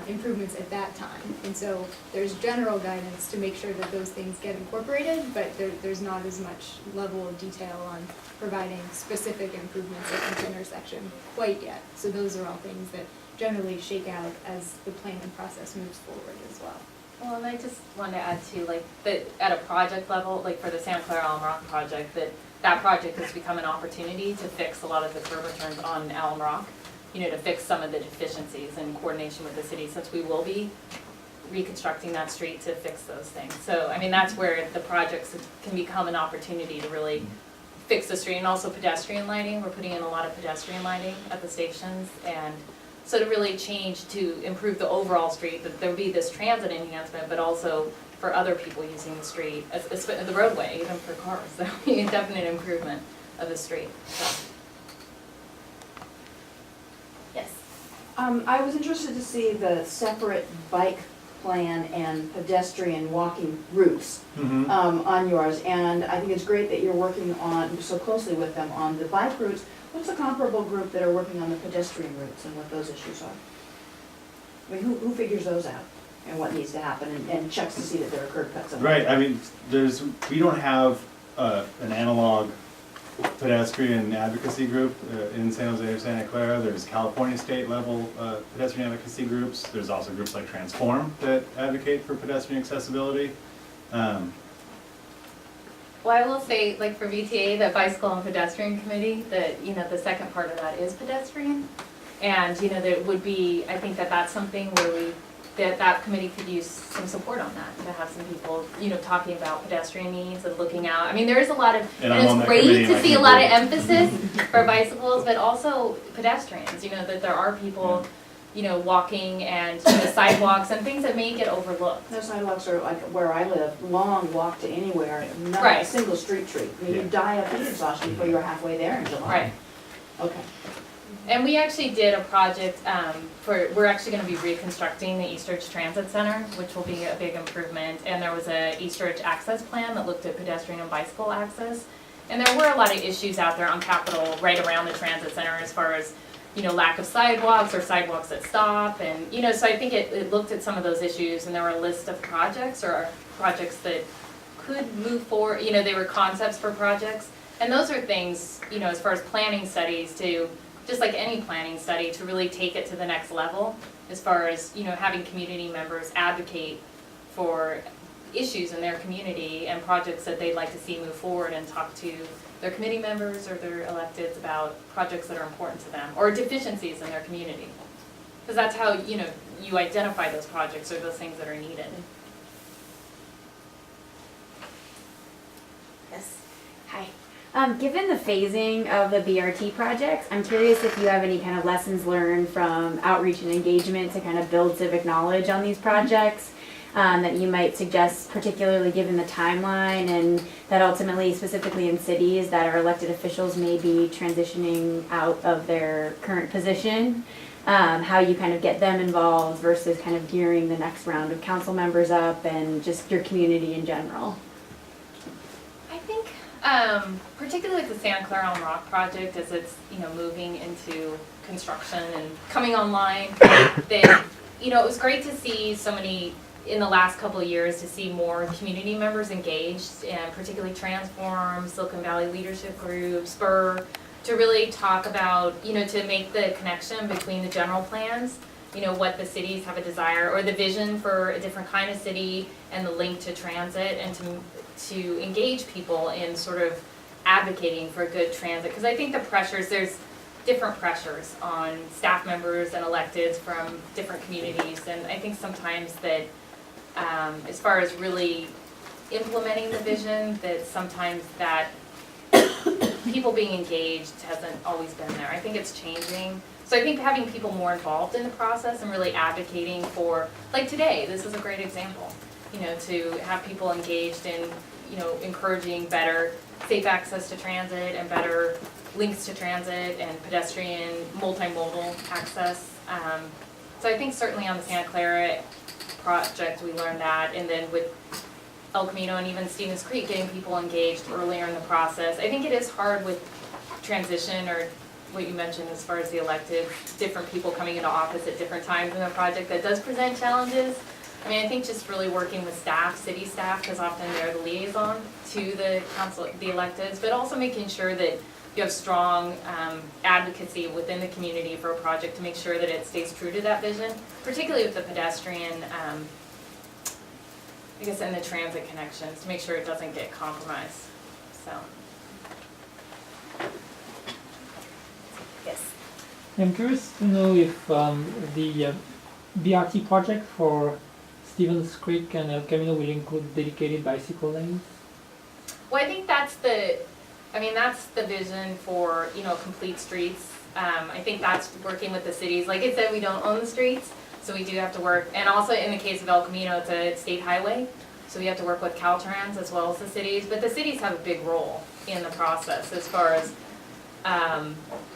improvements at that time. And so there's general guidance to make sure that those things get incorporated, but there's not as much level of detail on providing specific improvements at each intersection quite yet. So those are all things that generally shake out as the planning process moves forward as well. Well, and I just wanted to add too, like, that at a project level, like for the Santa Clara Alum Rock project, that project has become an opportunity to fix a lot of the curb returns on Alum Rock, you know, to fix some of the deficiencies in coordination with the city, since we will be reconstructing that street to fix those things. So, I mean, that's where the projects can become an opportunity to really fix the street, and also pedestrian lighting. We're putting in a lot of pedestrian lighting at the stations, and so to really change, to improve the overall street, that there would be this transit enhancement, but also for other people using the street, the roadway, even for cars. So that would be a definite improvement of the street. So. Yes. I was interested to see the separate bike plan and pedestrian walking routes on yours, and I think it's great that you're working on so closely with them on the bike routes. What's the comparable group that are working on the pedestrian routes and what those issues are? I mean, who figures those out and what needs to happen and checks to see that there are curb cuts? Right, I mean, we don't have an analog pedestrian advocacy group in San Jose or Santa Clara. There's California state level pedestrian advocacy groups. There's also groups like Transform that advocate for pedestrian accessibility. Well, I will say, like for VTA, the Bicycle and Pedestrian Committee, that, you know, the second part of that is pedestrian. And, you know, there would be, I think that that's something where that committee could use some support on that, to have some people, you know, talking about pedestrian needs and looking out. I mean, there is a lot of, and it's great to see a lot of emphasis for bicycles, but also pedestrians, you know, that there are people, you know, walking and the sidewalks and things that may get overlooked. Those sidewalks are like where I live, long walk to anywhere, not Right. a single street treat. I mean, you die of heat exhaustion before you're halfway there in July. Right. Okay. And we actually did a project we're actually going to be reconstructing the Eastridge Transit Center, which will be a big improvement. And there was a Eastridge access plan that looked at pedestrian and bicycle access. And there were a lot of issues out there on Capitol right around the transit center as far as, you know, lack of sidewalks or sidewalks that stop. And, you know, so I think it looked at some of those issues, and there were a list of projects that could move forward. You know, they were concepts for projects. And those are things, you know, as far as planning studies, to just like any planning study, to really take it to the next level as far as, you know, having community members advocate for issues in their community and projects that they'd like to see move forward, and talk to their committee members or their electeds about projects that are important to them or deficiencies in their community. Because that's how, you know, you identify those projects or those things that are needed. Yes. Hi. Given the phasing of the BRT projects, I'm curious if you have any kind of lessons learned from outreach and engagement to kind of build civic knowledge on these projects that you might suggest, particularly given the timeline, and that ultimately, specifically in cities that our elected officials may be transitioning out of their current position, how you kind of get them involved versus kind of gearing the next round of council members up and just your community in general. I think, particularly with the Santa Clara Alum Rock project, as it's, you know, moving into construction and coming online, that, you know, it was great to see so many, in the last couple of years, to see more community members engaged, and particularly Transform, Silicon Valley Leadership Group, Spur, to really talk about, you know, to make the connection between the general plans, you know, what the cities have a desire, or the vision for a different kind of city, and the link to transit, and to engage people in sort of advocating for good transit. Because I think the pressures, there's different pressures on staff members and electeds from different communities, and I think sometimes that as far as really implementing the vision, that sometimes that people being engaged hasn't always been there. I think it's changing. So I think having people more involved in the process and really advocating for, like today, this is a great example, you know, to have people engaged in, you know, encouraging better safe access to transit and better links to transit and pedestrian multimodal access. So I think certainly on the Santa Clara project we learned that, and then with El Camino and even Stevens Creek, getting people engaged earlier in the process. I think it is hard with transition or what you mentioned as far as the elected, different people coming into office at different times in the project, that does present challenges. I mean, I think just really working with staff, city staff, because often they're the liaison to the council, the electeds, but also making sure that you have strong advocacy within the community for a project to make sure that it stays true to that vision, particularly with the pedestrian, I guess, and the transit connections, to make sure it doesn't get compromised, so. Yes. I'm curious to know if the BRT project for Stevens Creek and El Camino will include dedicated bicycle lanes? Well, I think that's the vision for, you know, complete streets. I think that's working with the cities. Like I said, we don't own the streets, so we do have to work. And also in the case of El Camino, it's a state highway, so we have to work with Caltrans as well as the cities. But the cities have a big role in the process as far as,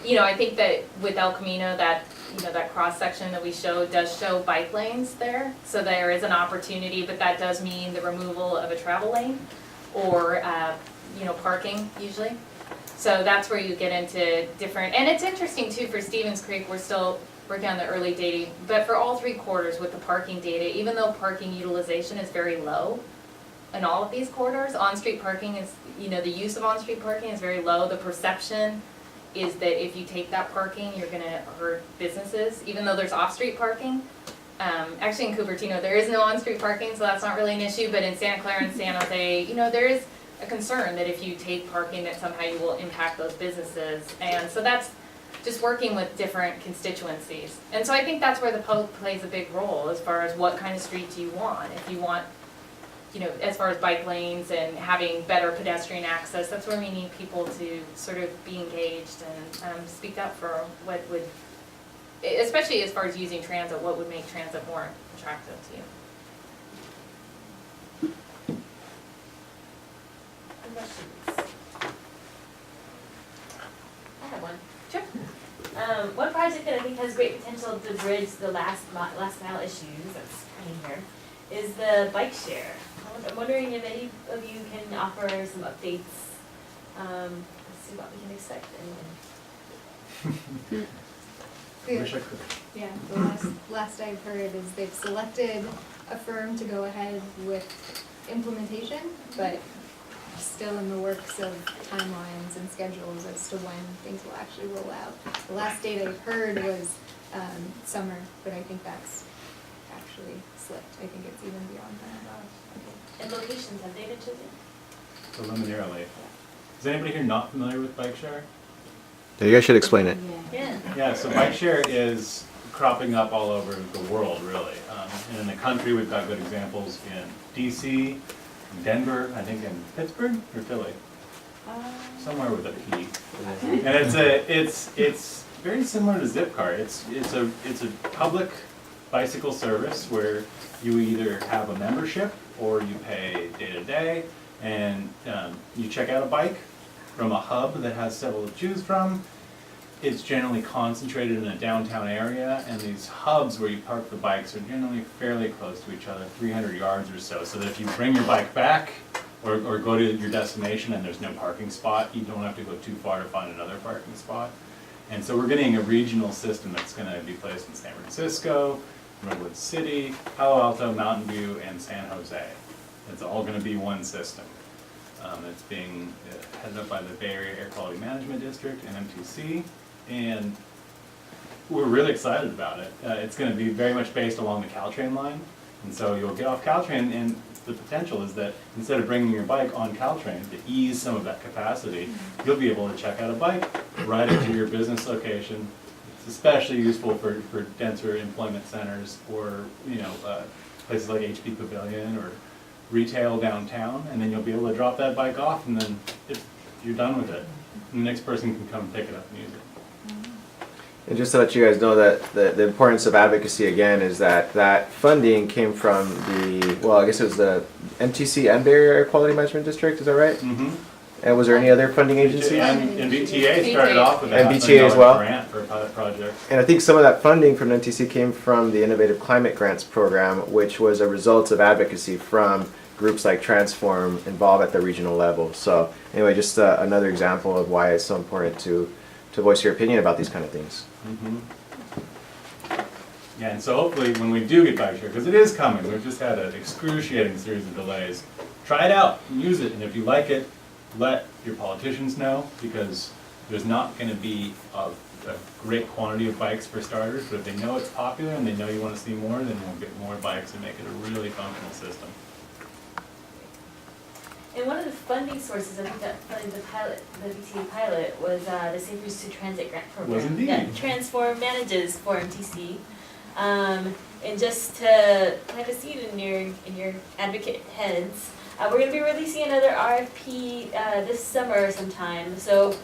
you know, I think that with El Camino, that, you know, that cross section that we showed does show bike lanes there. So there is an opportunity, but that does mean the removal of a travel lane or, you know, parking usually. So that's where you get into different, and it's interesting too for Stevens Creek, we're still working on the early dating, but for all 3 quarters with the parking data, even though parking utilization is very low in all of these corridors, on-street parking is, you know, the use of on-street parking is very low. The perception is that if you take that parking, you're gonna hurt businesses, even though there's off-street parking. Actually in Cupertino, there is no on-street parking, so that's not really an issue, but in Santa Clara and San Jose, you know, there is a concern that if you take parking that somehow you will impact those businesses. And so that's just working with different constituencies. And so I think that's where the public plays a big role as far as what kind of street do you want. If you want, you know, as far as bike lanes and having better pedestrian access, that's where we need people to sort of be engaged and speak up for what would, especially as far as using transit, what would make transit more attractive to you. Questions? I have one. Sure. One project that I think has great potential to bridge the last mile issues that's coming here is the bike share. I'm wondering if any of you can offer some updates. Let's see what we can expect. Wish I could. Yeah, the last I've heard is they've selected a firm to go ahead with implementation, but still in the works of timelines and schedules as to when things will actually roll out. The last date I've heard was summer, but I think that's actually slipped. I think it's even beyond that. And locations, have they been chosen? Preliminarily. Is anybody here not familiar with bike share? Yeah, you guys should explain it. Yeah. Yeah, so bike share is cropping up all over the world, really. And in the country, we've got good examples in DC, in Denver, I think in Pittsburgh or Philly, somewhere with a P. And it's very similar to Zipcar. It's a public bicycle service where you either have a membership or you pay day to day, and you check out a bike from a hub that has several to choose from. It's generally concentrated in a downtown area, and these hubs where you park the bikes are generally fairly close to each other, 300 yards or so, so that if you bring your bike back or go to your destination and there's no parking spot, you don't have to go too far to find another parking spot. And so we're getting a regional system that's going to be placed in San Francisco, Redwood City, Palo Alto, Mountain View, and San Jose. It's all going to be one system. It's being headed up by the Bay Area Air Quality Management District and MTC, and we're really excited about it. It's going to be very much based along the Caltrain line, and so you'll get off Caltrain, and the potential is that instead of bringing your bike on Caltrain to ease some of that capacity, you'll be able to check out a bike right into your business location. It's especially useful for denser employment centers or places like HP Pavilion or retail downtown, and then you'll be able to drop that bike off, and then you're done with it. And the next person can come pick it up and use it. And just to let you guys know that the importance of advocacy again is that funding came from I guess it was the MTC and Bay Area Air Quality Management District, is that right? Mm-hmm. And was there any other funding agencies? And BTA started off with a $500,000 as well grant for a pilot project. And I think some of that funding from MTC came from the Innovative Climate Grants Program, which was a result of advocacy from groups like Transform involved at the regional level. So anyway, just another example of why it's so important to voice your opinion about these kind of things. Mm-hmm. Yeah, and so hopefully when we do get bike share, because it is coming, we've just had an excruciating series of delays, try it out and use it, and if you like it, let your politicians know, because there's not going to be a great quantity of bikes for starters, but if they know it's popular and they know you want to see more, then we'll get more bikes and make it a really functional system. And one of the funding sources, I think that funded the VTA pilot, was the Savers to Transit grant program. Was indeed. That Transform manages for MTC. And just to plant a seed in your advocate heads, we're going to be releasing another RFP this summer sometime. So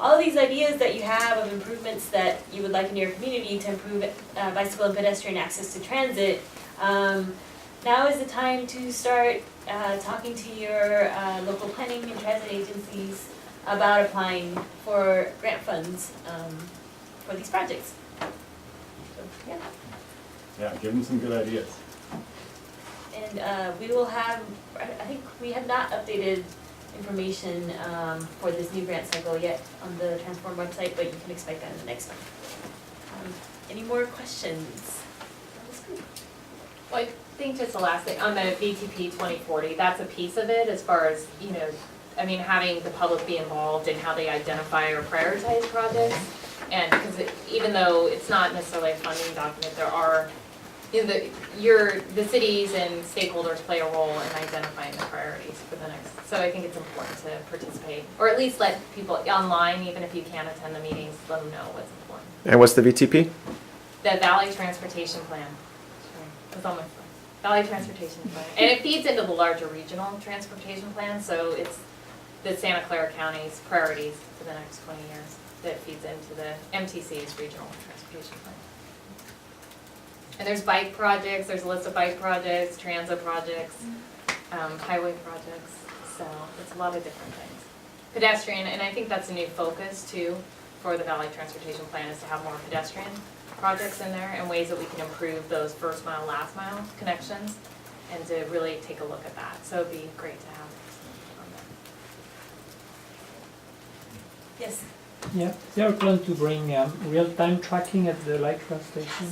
all of these ideas that you have of improvements that you would like in your community to improve bicycle and pedestrian access to transit, now is the time to start talking to your local planning and transit agencies about applying for grant funds for these projects. So, yeah. Yeah, give them some good ideas. And we will have, I think we have not updated information for this new grant cycle yet on the Transform website, but you can expect that in the next one. Any more questions? Well, I think just the last thing, on the VTP 2040, that's a piece of it as far as, you know, I mean, having the public be involved in how they identify or prioritize projects. And because even though it's not necessarily a funding document, there are, you know, the cities and stakeholders play a role in identifying the priorities for the next. So I think it's important to participate, or at least let people online, even if you can't attend the meetings, let them know what's important. And what's the VTP? The Valley Transportation Plan. It's on my phone. Valley Transportation Plan. And it feeds into the larger regional transportation plan, so it's the Santa Clara County's priorities for the next 20 years that feeds into the MTC's regional transportation plan. And there's bike projects, there's a list of bike projects, transit projects, highway projects, so it's a lot of different things. Pedestrian, and I think that's a new focus too for the Valley Transportation Plan, is to have more pedestrian projects in there and ways that we can improve those first mile, last mile connections, and to really take a look at that. So it'd be great to have on that. Yes. Yeah, is there a plan to bring real-time tracking at the light rail station?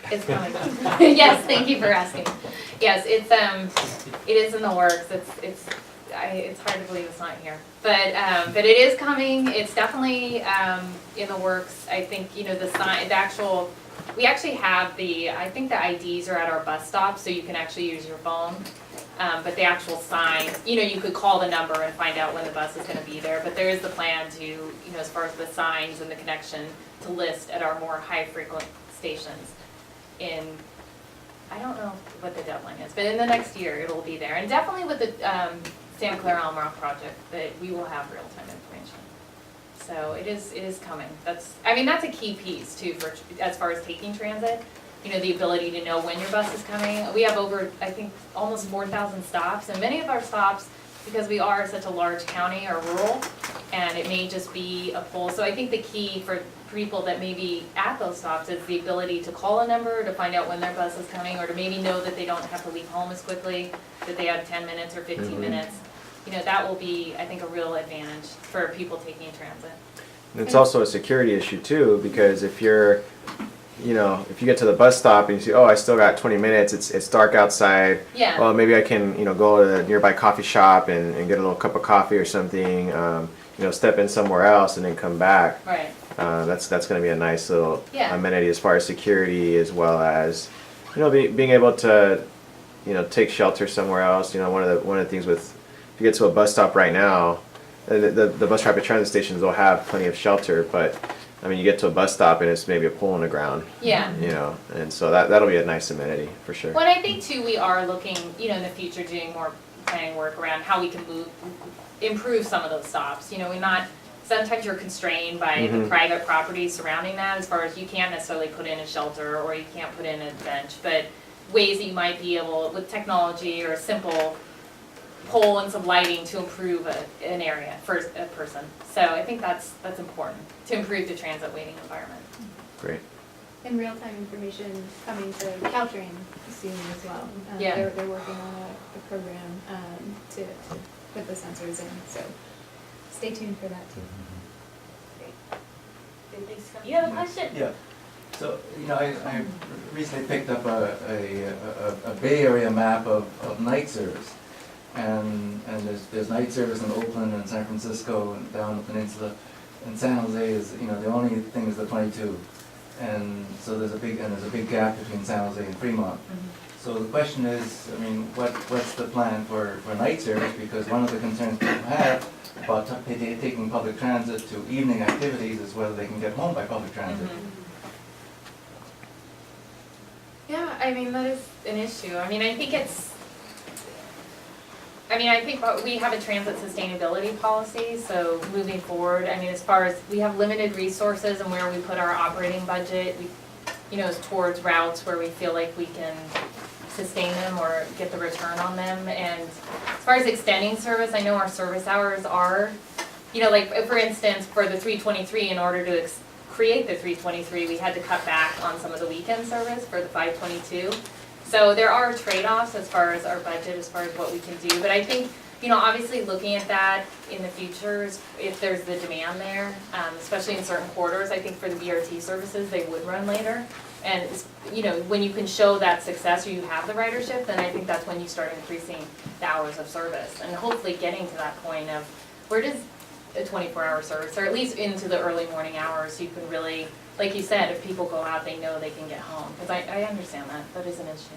It's coming. Yes, thank you for asking. Yes, it is in the works. It's hard to believe it's not here, but it is coming. It's definitely in the works. I think, you know, we actually have I think the IDs are at our bus stop, so you can actually use your phone. But the actual sign, you know, you could call the number and find out when the bus is going to be there. But there is the plan to, you know, as far as the signs and the connection, to list at our more high frequent stations. I don't know what the deadline is, but in the next year it'll be there. And definitely with the Santa Clara Almrock project, that we will have real-time information. So it is coming. That's a key piece too for as far as taking transit. You know, the ability to know when your bus is coming. We have over, I think, almost 4,000 stops, and many of our stops, because we are such a large county, are rural, and it may just be a pole. So I think the key for people that may be at those stops is the ability to call a number to find out when their bus is coming, or to maybe know that they don't have to leave home as quickly, that they have 10 minutes or 15 minutes. You know, that will be, I think, a real advantage for people taking transit. And it's also a security issue too, because if you get to the bus stop and you see, oh, I still got 20 minutes, it's dark outside. Yeah. Well, maybe I can, go to a nearby coffee shop and get a little cup of coffee or something, step in somewhere else and then come back. Right. That's going to be a nice little Yeah. amenity as far as security, as well as, being able to, take shelter somewhere else. One of the things with, if you get to a bus stop right now, the bus rapid transit stations will have plenty of shelter, but you get to a bus stop and it's maybe a pole in the ground. Yeah. And so that'll be a nice amenity for sure. Well, I think too, we are looking, in the future, doing more planning work around how we can improve some of those stops. Sometimes you're constrained by the private property surrounding that, as far as you can't necessarily put in a shelter or you can't put in a bench, but ways that you might be able, with technology or a simple pole and some lighting, to improve an area for a person. So I think that's important, to improve the transit waiting environment. Great. And real-time information coming to Caltrain soon as well. Yeah. They're working on the program to put the sensors in. So stay tuned for that too. Good, thanks for coming. You have a question? Yeah, so, you know, I recently picked up a Bay Area map of night service. And there's night service in Oakland and San Francisco and down the peninsula. And San Jose is, you know, the only thing is the 22. And so there's a big gap between San Jose and Fremont. So the question is, I mean, what's the plan for night service? Because one of the concerns people have about taking public transit to evening activities is whether they can get home by public transit. Yeah, I mean, that is an issue. I mean, I think we have a transit sustainability policy, so moving forward, I mean, as far as, we have limited resources and where we put our operating budget, we, you know, is towards routes where we feel like we can sustain them or get the return on them. And as far as extending service, I know our service hours are, you know, like, for instance, for the 323, in order to create the 323, we had to cut back on some of the weekend service for the 522. So there are trade-offs as far as our budget, as far as what we can do. But I think, you know, obviously looking at that in the future, if there's the demand there, especially in certain quarters, I think for the BRT services, they would run later. And, you know, when you can show that success or you have the ridership, then I think that's when you start increasing the hours of service. And hopefully getting to that point of, where does a 24-hour service, or at least into the early morning hours, you can really, like you said, if people go out, they know they can get home. Because I understand that is an issue.